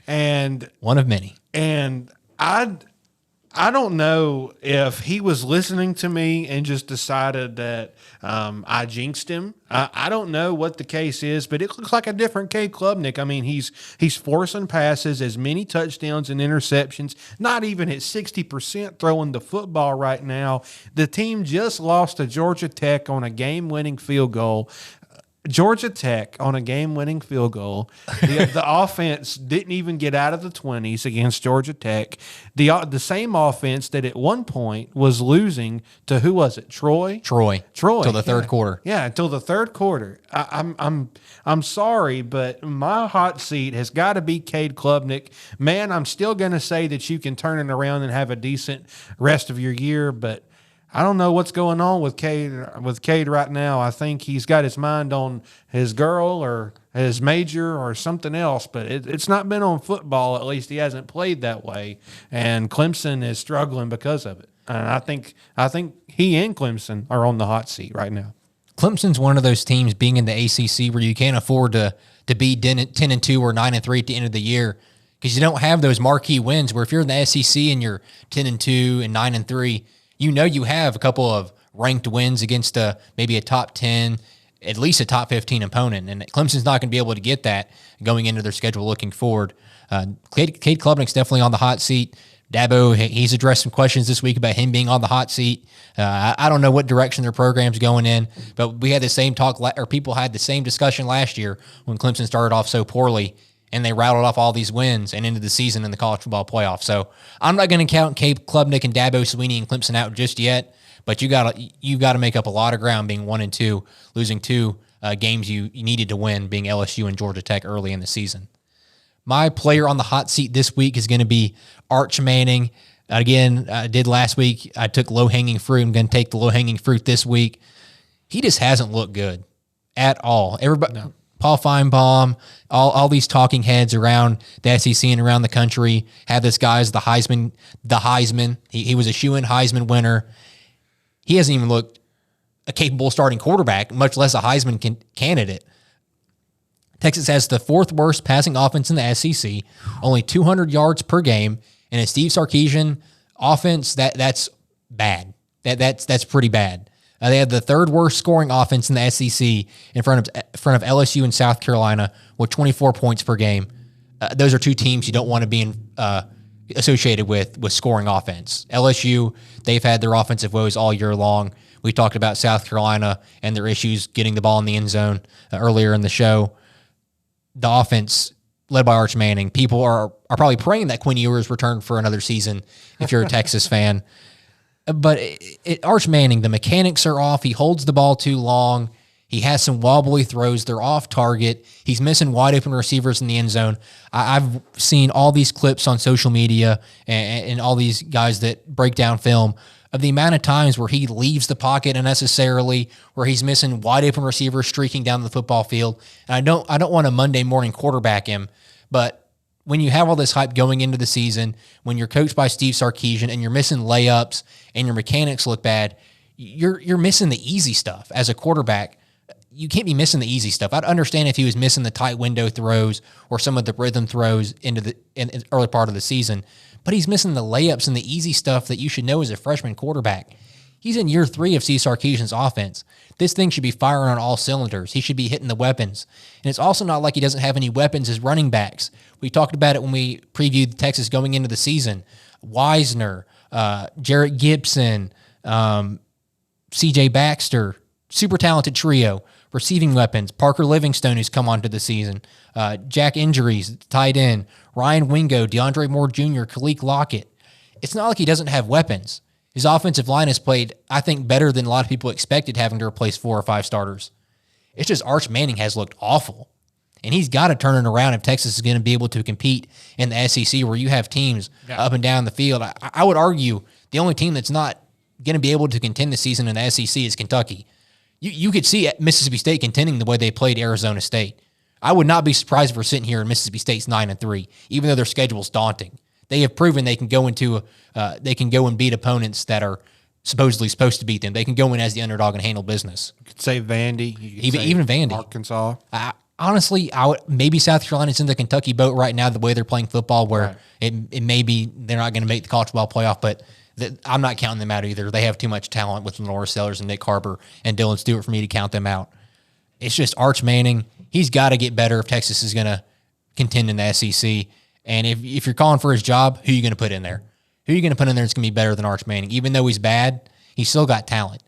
And one of many. And I don't know if he was listening to me and just decided that I jinxed him. I don't know what the case is, but it looks like a different Cade Klubnik. I mean, he's forcing passes, as many touchdowns and interceptions, not even at 60% throwing the football right now. The team just lost to Georgia Tech on a game-winning field goal. Georgia Tech on a game-winning field goal. The offense didn't even get out of the 20s against Georgia Tech. The same offense that at one point was losing to, who was it? Troy till the third quarter. Yeah, until the third quarter. I'm sorry, but my hot seat has got to be Cade Klubnik. Man, I'm still going to say that you can turn it around and have a decent rest of your year, but I don't know what's going on with Cade right now. I think he's got his mind on his girl or his major or something else, but it's not been on football. At least he hasn't played that way, and Clemson is struggling because of it. And I think he and Clemson are on the hot seat right now. Clemson's one of those teams, being in the ACC, where you can't afford to be 10-2 or 9-3 at the end of the year, because you don't have those marquee wins. Where if you're in the SEC and you're 10-2 and 9-3. You know you have a couple of ranked wins against maybe a top 10, at least a top 15 opponent, and Clemson's not going to be able to get that going into their schedule looking forward. Cade Klubnik's definitely on the hot seat. Dabo, he's addressed some questions this week about him being on the hot seat. I don't know what direction their program's going in, but we had the same talk, or people had the same discussion last year when Clemson started off so poorly, and they rattled off all these wins and into the season in the college football playoff. So I'm not going to count Cade, Klubnik, and Dabo Swinney and Clemson out just yet, but you got to make up a lot of ground being 1-2, losing 2 games you needed to win, being LSU and Georgia Tech early in the season. My player on the hot seat this week is going to be Arch Manning. Again, I did last week. I took low-hanging fruit. I'm going to take the low-hanging fruit this week. He just hasn't looked good at all. Everybody, no. Paul Feinbaum, all these talking heads around the SEC and around the country have this guy as the Heisman. He was a shoo-in Heisman winner. He hasn't even looked a capable starting quarterback, much less a Heisman candidate. Texas has the 4th worst passing offense in the SEC, only 200 yards per game, and a Steve Sarkisian offense that's bad. That's pretty bad. They had the 3rd worst scoring offense in the SEC in front of LSU and South Carolina with 24 points per game. Those are 2 teams you don't want to be associated with scoring offense. LSU, they've had their offensive woes all year long. We talked about South Carolina and their issues getting the ball in the end zone earlier in the show. The offense led by Arch Manning, people are probably praying that Quinn Ewers return for another season if you're a Texas fan. But Arch Manning, the mechanics are off. He holds the ball too long. He has some wobbly throws. They're off target. He's missing wide open receivers in the end zone. I've seen all these clips on social media and all these guys that break down film of the amount of times where he leaves the pocket unnecessarily, where he's missing wide open receivers streaking down the football field. And I don't want to Monday morning quarterback him, but when you have all this hype going into the season, when you're coached by Steve Sarkisian and you're missing layups and your mechanics look bad, you're missing the easy stuff as a quarterback. You can't be missing the easy stuff. I'd understand if he was missing the tight window throws or some of the rhythm throws in the early part of the season, but he's missing the layups and the easy stuff that you should know as a freshman quarterback. He's in year 3 of Steve Sarkisian's offense. This thing should be firing on all cylinders. He should be hitting the weapons. And it's also not like he doesn't have any weapons as running backs. We talked about it when we previewed Texas going into the season. Wisner, Jarrett Gibson, C.J. Baxter, super talented trio. Receiving weapons, Parker Livingstone, who's come onto the season, Jack Injuries, tight end, Ryan Wingo, DeAndre Moore Jr., Khalil Lockett. It's not like he doesn't have weapons. His offensive line has played, I think, better than a lot of people expected, having to replace 4 or 5 starters. It's just Arch Manning has looked awful. And he's got to turn it around if Texas is going to be able to compete in the SEC where you have teams up and down the field. I would argue the only team that's not going to be able to contend this season in the SEC is Kentucky. You could see Mississippi State contending the way they played Arizona State. I would not be surprised if we're sitting here and Mississippi State's 9-3, even though their schedule's daunting. They have proven they can go and beat opponents that are supposedly supposed to beat them. They can go in as the underdog and handle business. You could say Vandy. Even Vandy. Arkansas. Honestly, maybe South Carolina's in the Kentucky boat right now, the way they're playing football, where it may be they're not going to make the college football playoff, but I'm not counting them out either. They have too much talent with Lenore Sellers and Nick Harper and Dylan Stewart for me to count them out. It's just Arch Manning. He's got to get better if Texas is going to contend in the SEC. And if you're calling for his job, who are you going to put in there? Who are you going to put in there that's going to be better than Arch Manning? Even though he's bad, he's still got talent.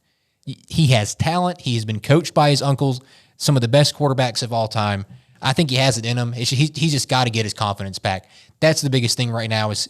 He has talent. He has been coached by his uncles, some of the best quarterbacks of all time. I think he has it in him. He's just got to get his confidence back. That's the biggest thing right now is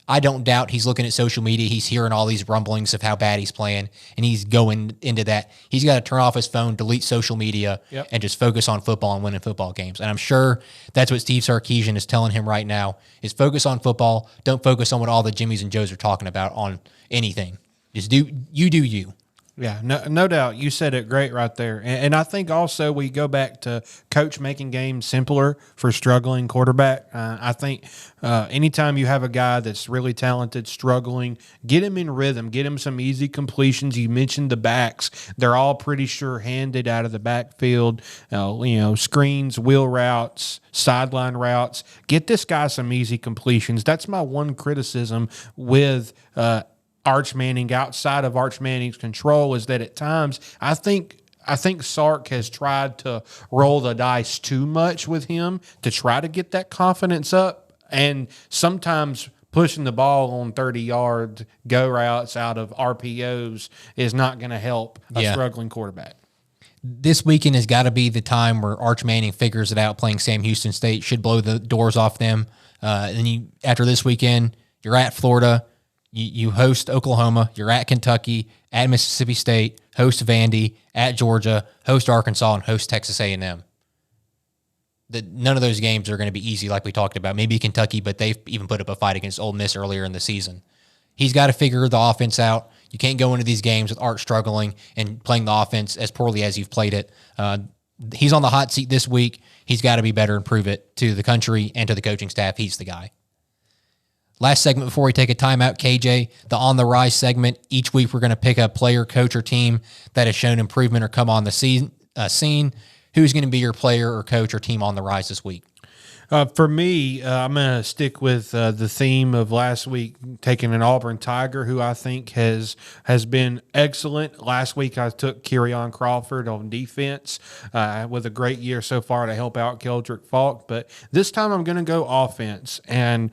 I don't doubt he's looking at social media. He's hearing all these rumblings of how bad he's playing, and he's going into that. He's got to turn off his phone, delete social media, and just focus on football and winning football games. And I'm sure that's what Steve Sarkisian is telling him right now is focus on football. Don't focus on what all the Jimmies and Joes are talking about on anything. Just do you. Yeah, no doubt. You said it great right there. And I think also we go back to coach making games simpler for struggling quarterback. I think anytime you have a guy that's really talented, struggling, get him in rhythm, get him some easy completions. You mentioned the backs. They're all pretty sure-handed out of the backfield, screens, wheel routes, sideline routes. Get this guy some easy completions. That's my one criticism with Arch Manning, outside of Arch Manning's control, is that at times I think Sark has tried to roll the dice too much with him to try to get that confidence up, and sometimes pushing the ball on 30-yard go routes out of RPOs is not going to help a struggling quarterback. This weekend has got to be the time where Arch Manning figures it out. Playing Sam Houston State should blow the doors off them. Then after this weekend, you're at Florida. You host Oklahoma. You're at Kentucky, at Mississippi State, host Vandy, at Georgia, host Arkansas, and host Texas A&M. None of those games are going to be easy like we talked about. Maybe Kentucky, but they've even put up a fight against Ole Miss earlier in the season. He's got to figure the offense out. You can't go into these games with Art struggling and playing the offense as poorly as you've played it. He's on the hot seat this week. He's got to be better and prove it to the country and to the coaching staff. He's the guy. Last segment before we take a timeout, KJ, the On the Rise segment. Each week we're going to pick a player, coach, or team that has shown improvement or come on the scene. Who's going to be your player or coach or team on the rise this week? For me, I'm going to stick with the theme of last week, taking an Auburn Tiger who I think has been excellent. Last week, I took Kerryon Crawford on defense with a great year so far to help out Keldrick Falk. But this time, I'm going to go offense. And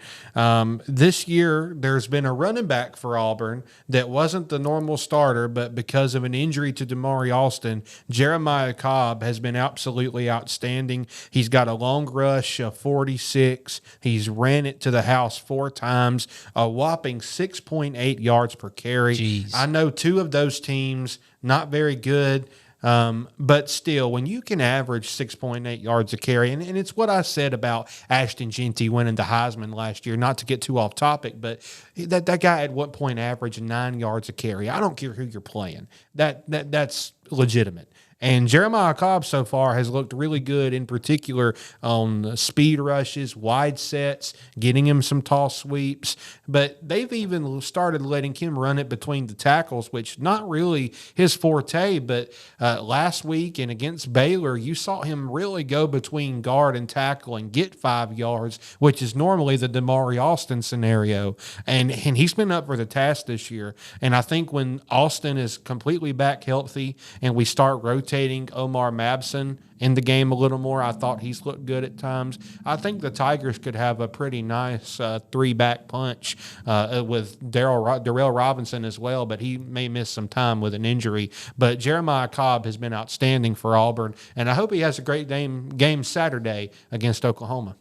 this year, there's been a running back for Auburn that wasn't the normal starter, but because of an injury to Damari Alston, Jeremiah Cobb has been absolutely outstanding. He's got a long rush of 46. He's ran it to the house 4 times, a whopping 6.8 yards per carry. Jeez. I know 2 of those teams, not very good, but still, when you can average 6.8 yards a carry, and it's what I said about Ashton Jeanty winning the Heisman last year, not to get too off topic, but that guy at what point averaged 9 yards a carry. I don't care who you're playing. That's legitimate. And Jeremiah Cobb so far has looked really good, in particular on speed rushes, wide sets, getting him some toss sweeps. But they've even started letting him run it between the tackles, which not really his forte. But last week and against Baylor, you saw him really go between guard and tackle and get 5 yards, which is normally the Damari Alston scenario. And he's been up for the task this year. And I think when Alston is completely back healthy and we start rotating Omar Mabson in the game a little more, I thought he's looked good at times. I think the Tigers could have a pretty nice 3-back punch with Darrell Robinson as well, but he may miss some time with an injury. But Jeremiah Cobb has been outstanding for Auburn, and I hope he has a great game Saturday against Oklahoma.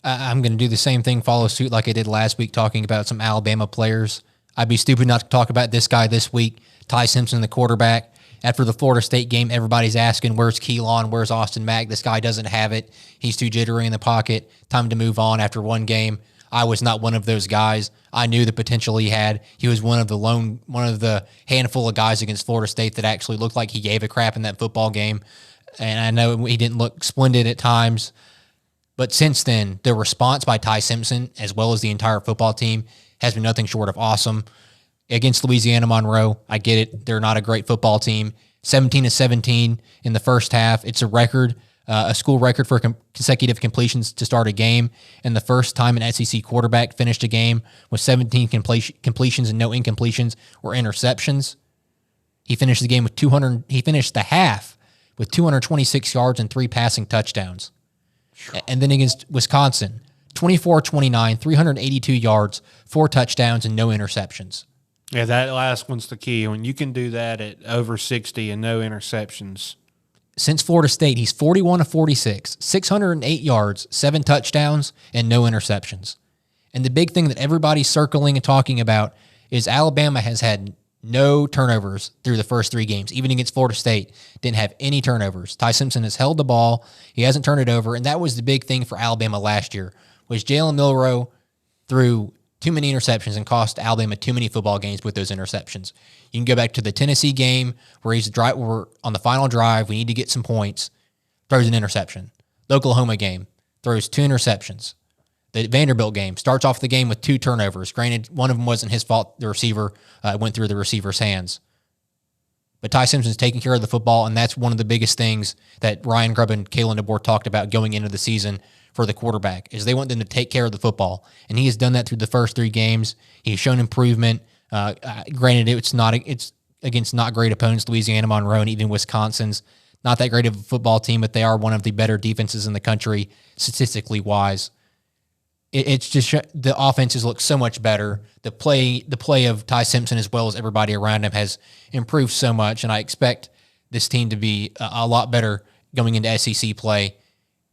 I'm going to do the same thing, follow suit like I did last week, talking about some Alabama players. I'd be stupid not to talk about this guy this week, Ty Simpson, the quarterback. After the Florida State game, everybody's asking, where's Keelan? Where's Austin Mack? This guy doesn't have it. He's too jittery in the pocket. Time to move on after one game. I was not one of those guys. I knew the potential he had. He was one of the handful of guys against Florida State that actually looked like he gave a crap in that football game. And I know he didn't look splendid at times. But since then, the response by Ty Simpson, as well as the entire football team, has been nothing short of awesome. Against Louisiana Monroe, I get it. They're not a great football team. 17-17 in the first half. It's a record, a school record for consecutive completions to start a game. And the first time an SEC quarterback finished a game with 17 completions and no incompletions or interceptions. He finished the game with He finished the half with 226 yards and 3 passing touchdowns. And then against Wisconsin, 24-29, 382 yards, 4 touchdowns, and no interceptions. Yeah, that last one's the key. When you can do that at over 60 and no interceptions. Since Florida State, he's 41-46, 608 yards, 7 touchdowns, and no interceptions. And the big thing that everybody's circling and talking about is Alabama has had no turnovers through the first 3 games. Even against Florida State, didn't have any turnovers. Ty Simpson has held the ball. He hasn't turned it over, and that was the big thing for Alabama last year, was Jalen Milroe threw too many interceptions and cost Alabama too many football games with those interceptions. You can go back to the Tennessee game where we're on the final drive, we need to get some points, throws an interception. The Oklahoma game, throws 2 interceptions. The Vanderbilt game starts off the game with 2 turnovers. Granted, one of them wasn't his fault. The receiver went through the receiver's hands. But Ty Simpson's taking care of the football, and that's one of the biggest things that Ryan Grubb and Kalen DeBoer talked about going into the season for the quarterback, is they want them to take care of the football. And he has done that through the first 3 games. He's shown improvement. Granted, it's against not great opponents, Louisiana Monroe and even Wisconsin's not that great of a football team, but they are one of the better defenses in the country, statistically wise. it's just the offenses look so much better. The play of Ty Simpson as well as everybody around him has improved so much, and I expect this team to be a lot better going into SEC play.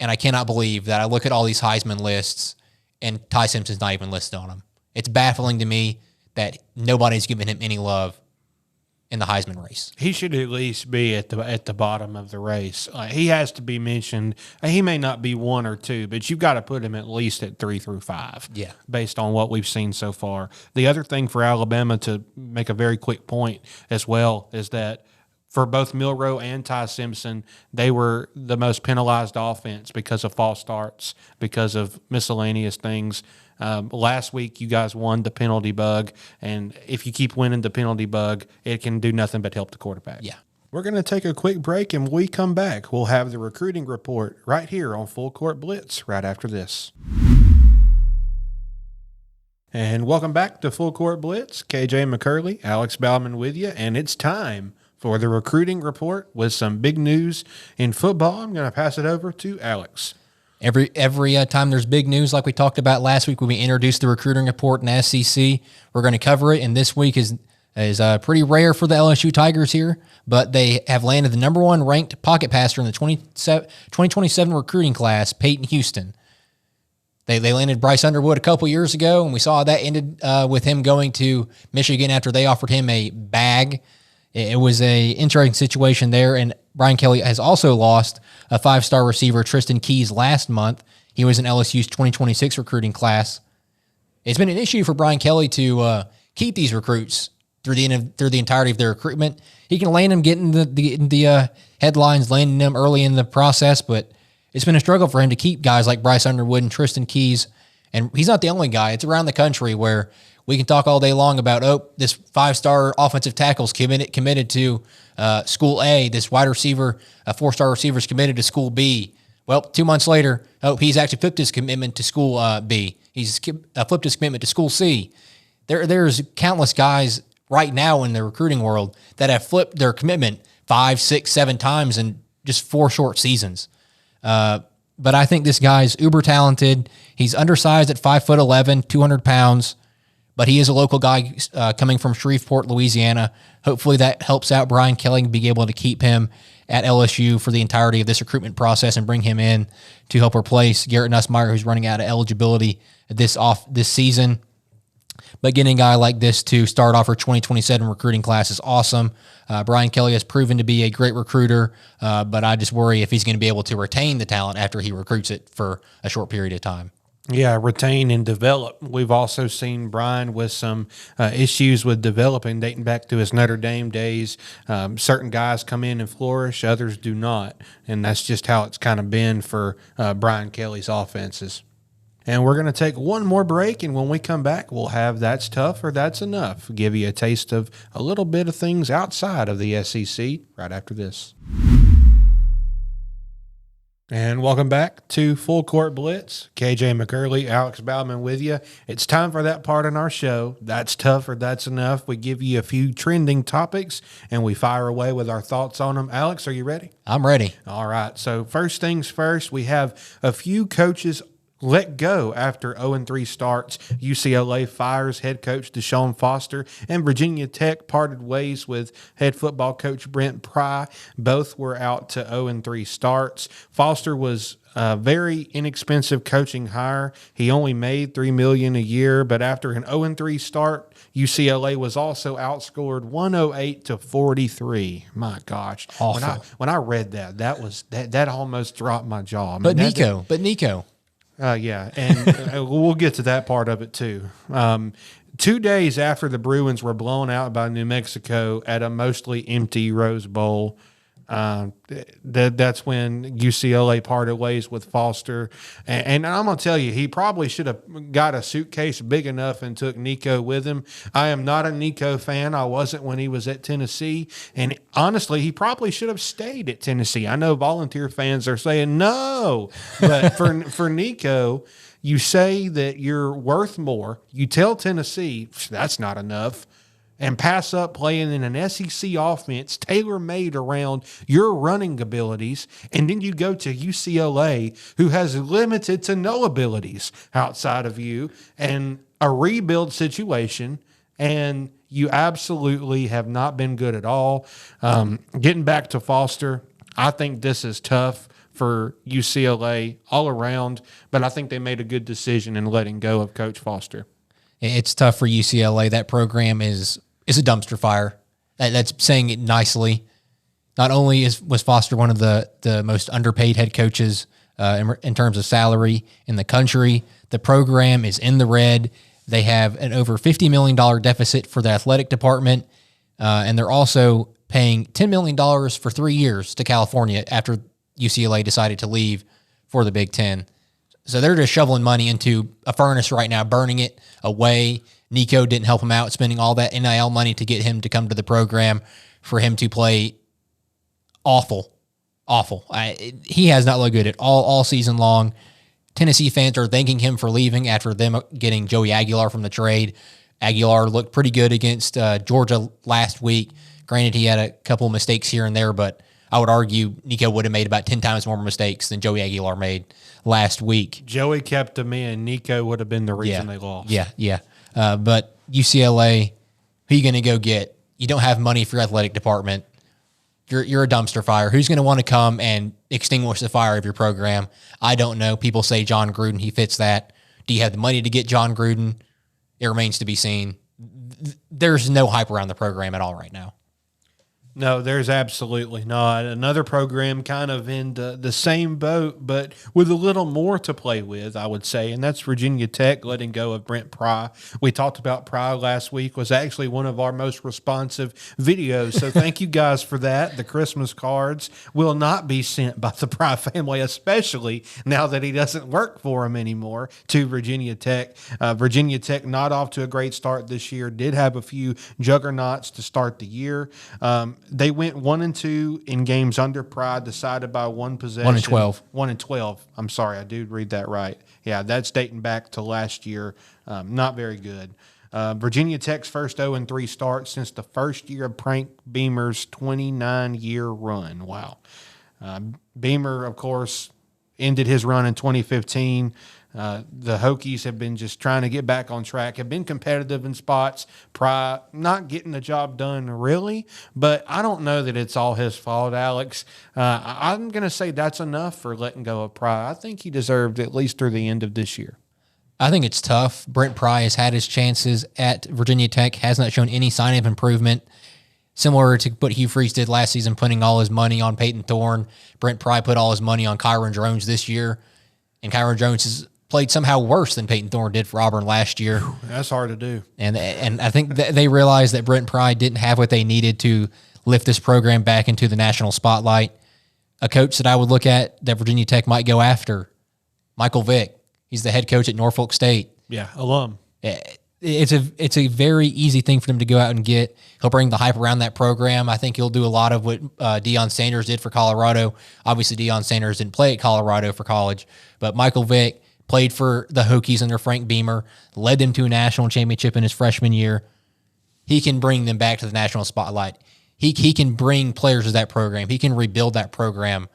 And I cannot believe that I look at all these Heisman lists and Ty Simpson's not even listed on them. It's baffling to me that nobody's giving him any love in the Heisman race. He should at least be at the bottom of the race. He has to be mentioned. He may not be 1 or 2, but you've got to put him at least at 3 through 5. Yeah, based on what we've seen so far. The other thing for Alabama, to make a very quick point as well, is that for both Milroe and Ty Simpson, they were the most penalized offense because of false starts, because of miscellaneous things. Last week, you guys won the penalty bug, and if you keep winning the penalty bug, it can do nothing but help the quarterback. Yeah. We're going to take a quick break, and when we come back, we'll have the recruiting report right here on Full Court Blitz right after this. And welcome back to Full Court Blitz. KJ McCurley, Alex Baumann with you, and it's time for the recruiting report with some big news in football. I'm going to pass it over to Alex. Every time there's big news, like we talked about last week when we introduced the recruiting report in SEC, we're going to cover it. And this week is pretty rare for the LSU Tigers here, but they have landed the number 1 ranked pocket passer in the 2027 recruiting class, Peyton Houston. They landed Bryce Underwood a couple years ago, and we saw that ended with him going to Michigan after they offered him a bag. It was a interesting situation there, and Brian Kelly has also lost a 5-star receiver, Tristan Keys, last month. He was in LSU's 2026 recruiting class. It's been an issue for Brian Kelly to keep these recruits through the entirety of their recruitment. He can land them, getting the headlines, landing them early in the process, but it's been a struggle for him to keep guys like Bryce Underwood and Tristan Keys. And he's not the only guy. It's around the country where we can talk all day long about, this 5-star offensive tackle's committed to School A. This wide receiver, a 4-star receiver's committed to School B. Well, 2 months later, he's actually flipped his commitment to School B. He's flipped his commitment to School C. There's countless guys right now in the recruiting world that have flipped their commitment 5, 6, 7 times in just 4 short seasons. But I think this guy's uber talented. He's undersized at 5'11", 200 pounds. But he is a local guy coming from Shreveport, Louisiana. Hopefully that helps out Brian Kelly, be able to keep him at LSU for the entirety of this recruitment process and bring him in to help replace Garrett Nussmeier, who's running out of eligibility this season. But getting a guy like this to start off our 2027 recruiting class is awesome. Brian Kelly has proven to be a great recruiter, but I just worry if he's going to be able to retain the talent after he recruits it for a short period of time. Yeah, retain and develop. We've also seen Brian with some issues with developing, dating back to his Notre Dame days. Certain guys come in and flourish, others do not, and that's just how it's kind of been for Brian Kelly's offenses. And we're going to take one more break, and when we come back, we'll have That's Tough or That's Enough. Give you a taste of a little bit of things outside of the SEC right after this. And welcome back to Full Court Blitz. KJ McCurley, Alex Baumann with you. It's time for that part in our show. That's tough or that's enough. We give you a few trending topics, and we fire away with our thoughts on them. Alex, are you ready? I'm ready. All right. So first things first, we have a few coaches let go after 0-3 starts. UCLA fires head coach Deshaun Foster, and Virginia Tech parted ways with head football coach Brent Pry. Both were out to 0-3 starts. Foster was a very inexpensive coaching hire. He only made $3 million a year, but after an 0-3 start, UCLA was also outscored 108-43. My gosh. Awful. When I read that almost dropped my jaw. But Nico. Yeah, and we'll get to that part of it too. 2 days after the Bruins were blown out by New Mexico at a mostly empty Rose Bowl, that's when UCLA parted ways with Foster. And I'm going to tell you, he probably should have got a suitcase big enough and took Nico with him. I am not a Nico fan. I wasn't when he was at Tennessee. And honestly, he probably should have stayed at Tennessee. I know Volunteer fans are saying no, but for Nico, you say that you're worth more. You tell Tennessee that's not enough. and pass up playing in an SEC offense tailor-made around your running abilities, and then you go to UCLA, who has limited to no abilities outside of you, and a rebuild situation, and you absolutely have not been good at all. Getting back to Foster, I think this is tough for UCLA all around, but I think they made a good decision in letting go of Coach Foster. It's tough for UCLA. That program is a dumpster fire. That's saying it nicely. Not only was Foster one of the most underpaid head coaches in terms of salary in the country, the program is in the red. They have an over $50 million deficit for the athletic department, and they're also paying $10 million for 3 years to California after UCLA decided to leave for the Big Ten. So they're just shoveling money into a furnace right now, burning it away. Nico didn't help him out, spending all that NIL money to get him to come to the program, for him to play awful. He has not looked good at all season long. Tennessee fans are thanking him for leaving after them getting Joey Aguilar from the trade. Aguilar looked pretty good against Georgia last week. Granted, he had a couple of mistakes here and there, but I would argue Nico would have made about 10 times more mistakes than Joey Aguilar made last week. Joey kept him in. Nico would have been the reason they lost. Yeah. But UCLA, who are you going to go get? You don't have money for your athletic department. You're a dumpster fire. Who's going to want to come and extinguish the fire of your program? I don't know. People say John Gruden. He fits that. Do you have the money to get John Gruden? It remains to be seen. There's no hype around the program at all right now. No, there's absolutely not. Another program kind of in the same boat, but with a little more to play with, I would say, and that's Virginia Tech letting go of Brent Pry. We talked about Pry last week, was actually one of our most responsive videos, so thank you guys for that. The Christmas cards will not be sent by the Pry family, especially now that he doesn't work for them anymore, to Virginia Tech. Virginia Tech not off to a great start this year, did have a few juggernauts to start the year. They went 1-2 in games under Pry, decided by one possession. 1-12. 1-12. I'm sorry, I did read that right. Yeah, that's dating back to last year. Not very good. Virginia Tech's first 0-3 start since the first year of Frank Beamer's 29-year run. Wow. Beamer, of course, ended his run in 2015. The Hokies have been just trying to get back on track, have been competitive in spots. Pry not getting the job done really, but I don't know that it's all his fault, Alex. I'm going to say that's enough for letting go of Pry. I think he deserved at least through the end of this year. I think it's tough. Brent Pry has had his chances at Virginia Tech, has not shown any sign of improvement. Similar to what Hugh Freeze did last season, putting all his money on Peyton Thorne. Brent Pry put all his money on Kyron Jones this year, and Kyron Jones has played somehow worse than Peyton Thorne did for Auburn last year. That's hard to do. And I think they realized that Brent Pry didn't have what they needed to lift this program back into the national spotlight. A coach that I would look at that Virginia Tech might go after, Michael Vick. He's the head coach at Norfolk State. Yeah, alum. It's a very easy thing for them to go out and get. He'll bring the hype around that program. I think he'll do a lot of what Deion Sanders did for Colorado. Obviously, Deion Sanders didn't play at Colorado for college, but Michael Vick played for the Hokies under Frank Beamer, led them to a national championship in his freshman year. He can bring them back to the national spotlight. He can bring players to that program. He can rebuild that program.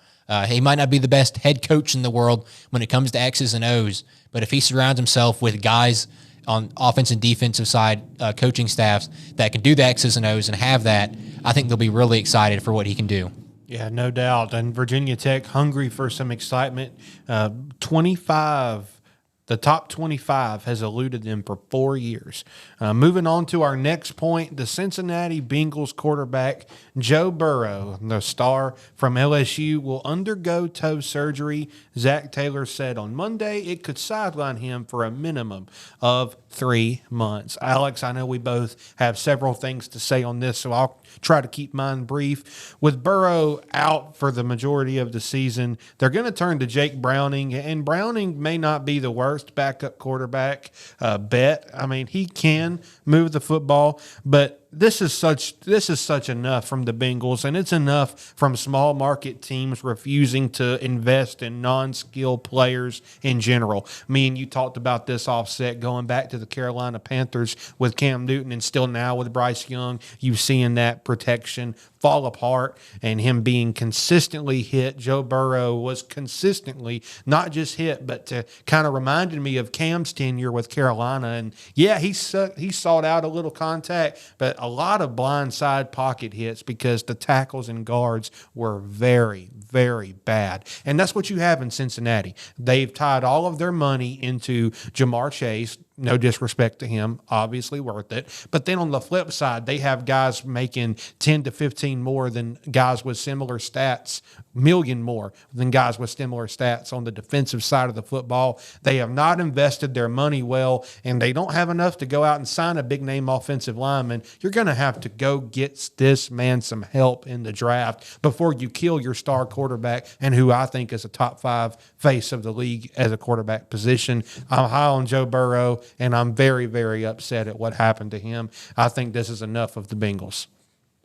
He might not be the best head coach in the world when it comes to X's and O's, but if he surrounds himself with guys on offense and defensive side coaching staffs that can do the X's and O's and have that, I think they'll be really excited for what he can do. Yeah, no doubt. And Virginia Tech hungry for some excitement. The top 25 has eluded them for 4 years. Moving on to our next point, the Cincinnati Bengals quarterback Joe Burrow, the star from LSU, will undergo toe surgery. Zach Taylor said on Monday it could sideline him for a minimum of 3 months. Alex, I know we both have several things to say on this, so I'll try to keep mine brief. With Burrow out for the majority of the season, they're going to turn to Jake Browning, and Browning may not be the worst backup quarterback bet. I mean, he can move the football, but this is such enough from the Bengals, and it's enough from small market teams refusing to invest in non-skill players in general. Me and you talked about this offset going back to the Carolina Panthers with Cam Newton, and still now with Bryce Young, you've seen that protection fall apart and him being consistently hit. Joe Burrow was consistently not just hit, but to kind of reminded me of Cam's tenure with Carolina. And yeah, he sought out a little contact, but a lot of blindside pocket hits because the tackles and guards were very, very bad. And that's what you have in Cincinnati. They've tied all of their money into Jamar Chase. No disrespect to him, obviously worth it. But then on the flip side, they have guys making 10 to 15 more than guys with similar stats, million more than guys with similar stats on the defensive side of the football. They have not invested their money well, and they don't have enough to go out and sign a big-name offensive lineman. You're going to have to go get this man some help in the draft before you kill your star quarterback and who I think is a top 5 face of the league as a quarterback position. I'm high on Joe Burrow, and I'm very, very upset at what happened to him. I think this is enough of the Bengals.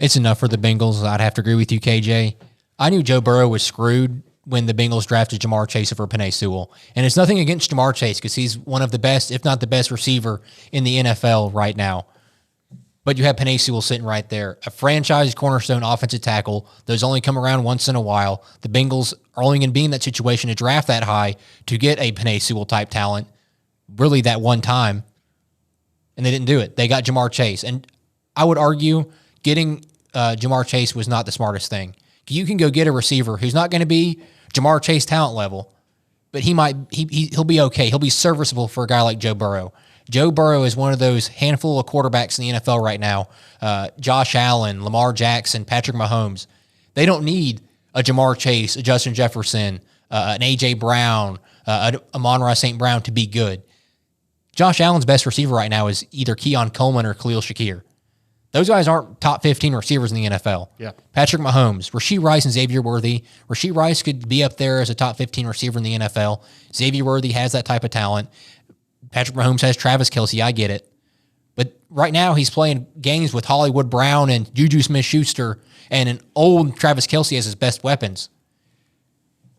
It's enough for the Bengals. I'd have to agree with you, KJ. I knew Joe Burrow was screwed when the Bengals drafted Jamar Chase over Penei Sewell. And it's nothing against Jamar Chase because he's one of the best, if not the best receiver in the NFL right now. But you have Penei Sewell sitting right there, a franchise cornerstone offensive tackle. Those only come around once in a while. The Bengals are only going to be in that situation to draft that high to get a Penei Sewell type talent, really that one time, and they didn't do it. They got Jamar Chase. And I would argue getting Jamar Chase was not the smartest thing. You can go get a receiver who's not going to be Jamar Chase talent level, but he'll be okay. He'll be serviceable for a guy like Joe Burrow. Joe Burrow is one of those handful of quarterbacks in the NFL right now. Josh Allen, Lamar Jackson, Patrick Mahomes. They don't need a Jamar Chase, a Justin Jefferson, an A.J. Brown, Amon-Ra St. Brown to be good. Josh Allen's best receiver right now is either Keon Coleman or Khalil Shakir. Those guys aren't top 15 receivers in the NFL. Yeah. Patrick Mahomes, Rashee Rice, and Xavier Worthy. Rashee Rice could be up there as a top 15 receiver in the NFL. Xavier Worthy has that type of talent. Patrick Mahomes has Travis Kelce. I get it. But right now he's playing games with Hollywood Brown and Juju Smith-Schuster and an old Travis Kelce as his best weapons.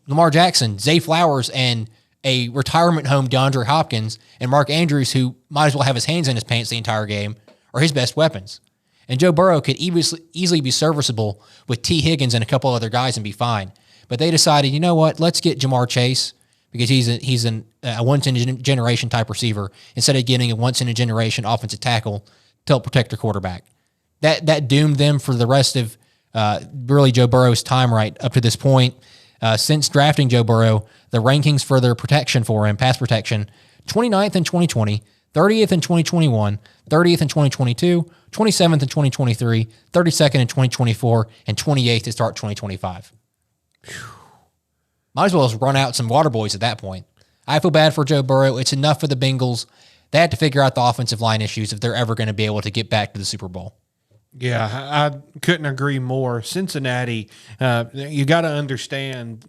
Lamar Jackson, Zay Flowers, and a retirement home DeAndre Hopkins and Mark Andrews, who might as well have his hands in his pants the entire game, are his best weapons. And Joe Burrow could easily be serviceable with T. Higgins and a couple other guys and be fine. But they decided, you know what, let's get Jamar Chase because he's a once-in-a-generation type receiver instead of getting a once-in-a-generation offensive tackle to help protect their quarterback. That doomed them for the rest of really Joe Burrow's time right up to this point. Since drafting Joe Burrow, the rankings for their protection for him, pass protection, 29th in 2020, 30th in 2021, 30th in 2022, 27th in 2023, 32nd in 2024, and 28th to start 2025. Might as well just run out some water boys at that point. I feel bad for Joe Burrow. It's enough for the Bengals. They have to figure out the offensive line issues if they're ever going to be able to get back to the Super Bowl. Yeah, I couldn't agree more. Cincinnati, you got to understand,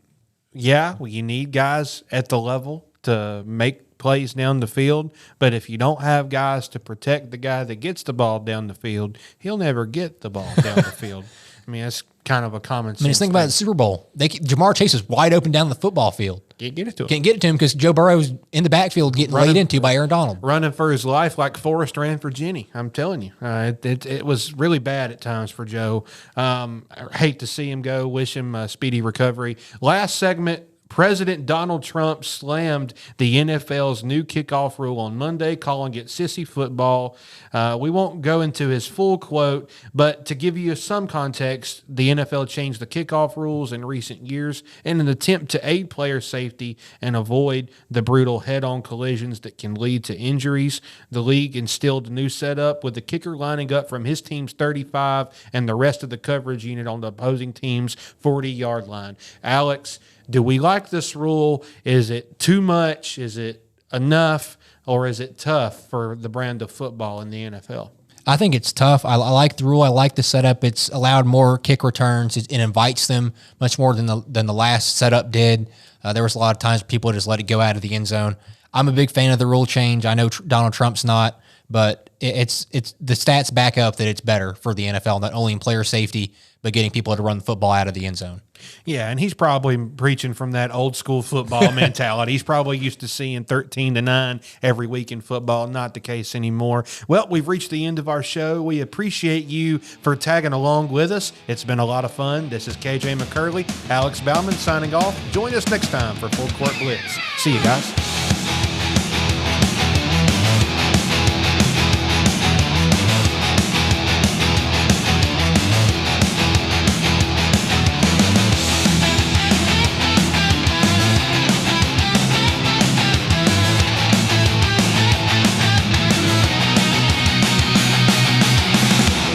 you need guys at the level to make plays down the field, but if you don't have guys to protect the guy that gets the ball down the field, he'll never get the ball down the field. I mean, that's kind of a common sense. Just think about the Super Bowl. Jamar Chase is wide open down the football field. Can't get it to him. Can't get it to him because Joe Burrow's in the backfield getting laid into by Aaron Donald. Running for his life like Forrest ran for Jenny. I'm telling you. It was really bad at times for Joe. I hate to see him go. Wish him a speedy recovery. Last segment, President Donald Trump slammed the NFL's new kickoff rule on Monday, calling it sissy football. We won't go into his full quote, but to give you some context, the NFL changed the kickoff rules in recent years in an attempt to aid player safety and avoid the brutal head-on collisions that can lead to injuries. The league instilled a new setup with the kicker lining up from his team's 35 and the rest of the coverage unit on the opposing team's 40-yard line. Alex, do we like this rule? Is it too much? Is it enough? Or is it tough for the brand of football in the NFL? I think it's tough. I like the rule. I like the setup. It's allowed more kick returns. It invites them much more than the last setup did. There was a lot of times people just let it go out of the end zone. I'm a big fan of the rule change. I know Donald Trump's not, but it's the stats back up that it's better for the NFL, not only in player safety, but getting people to run the football out of the end zone. Yeah, and he's probably preaching from that old school football mentality. He's probably used to seeing 13-9 every week in football. Not the case anymore. Well, we've reached the end of our show. We appreciate you for tagging along with us. It's been a lot of fun. This is KJ McCurley, Alex Baumann signing off. Join us next time for Full Court Blitz. See you guys.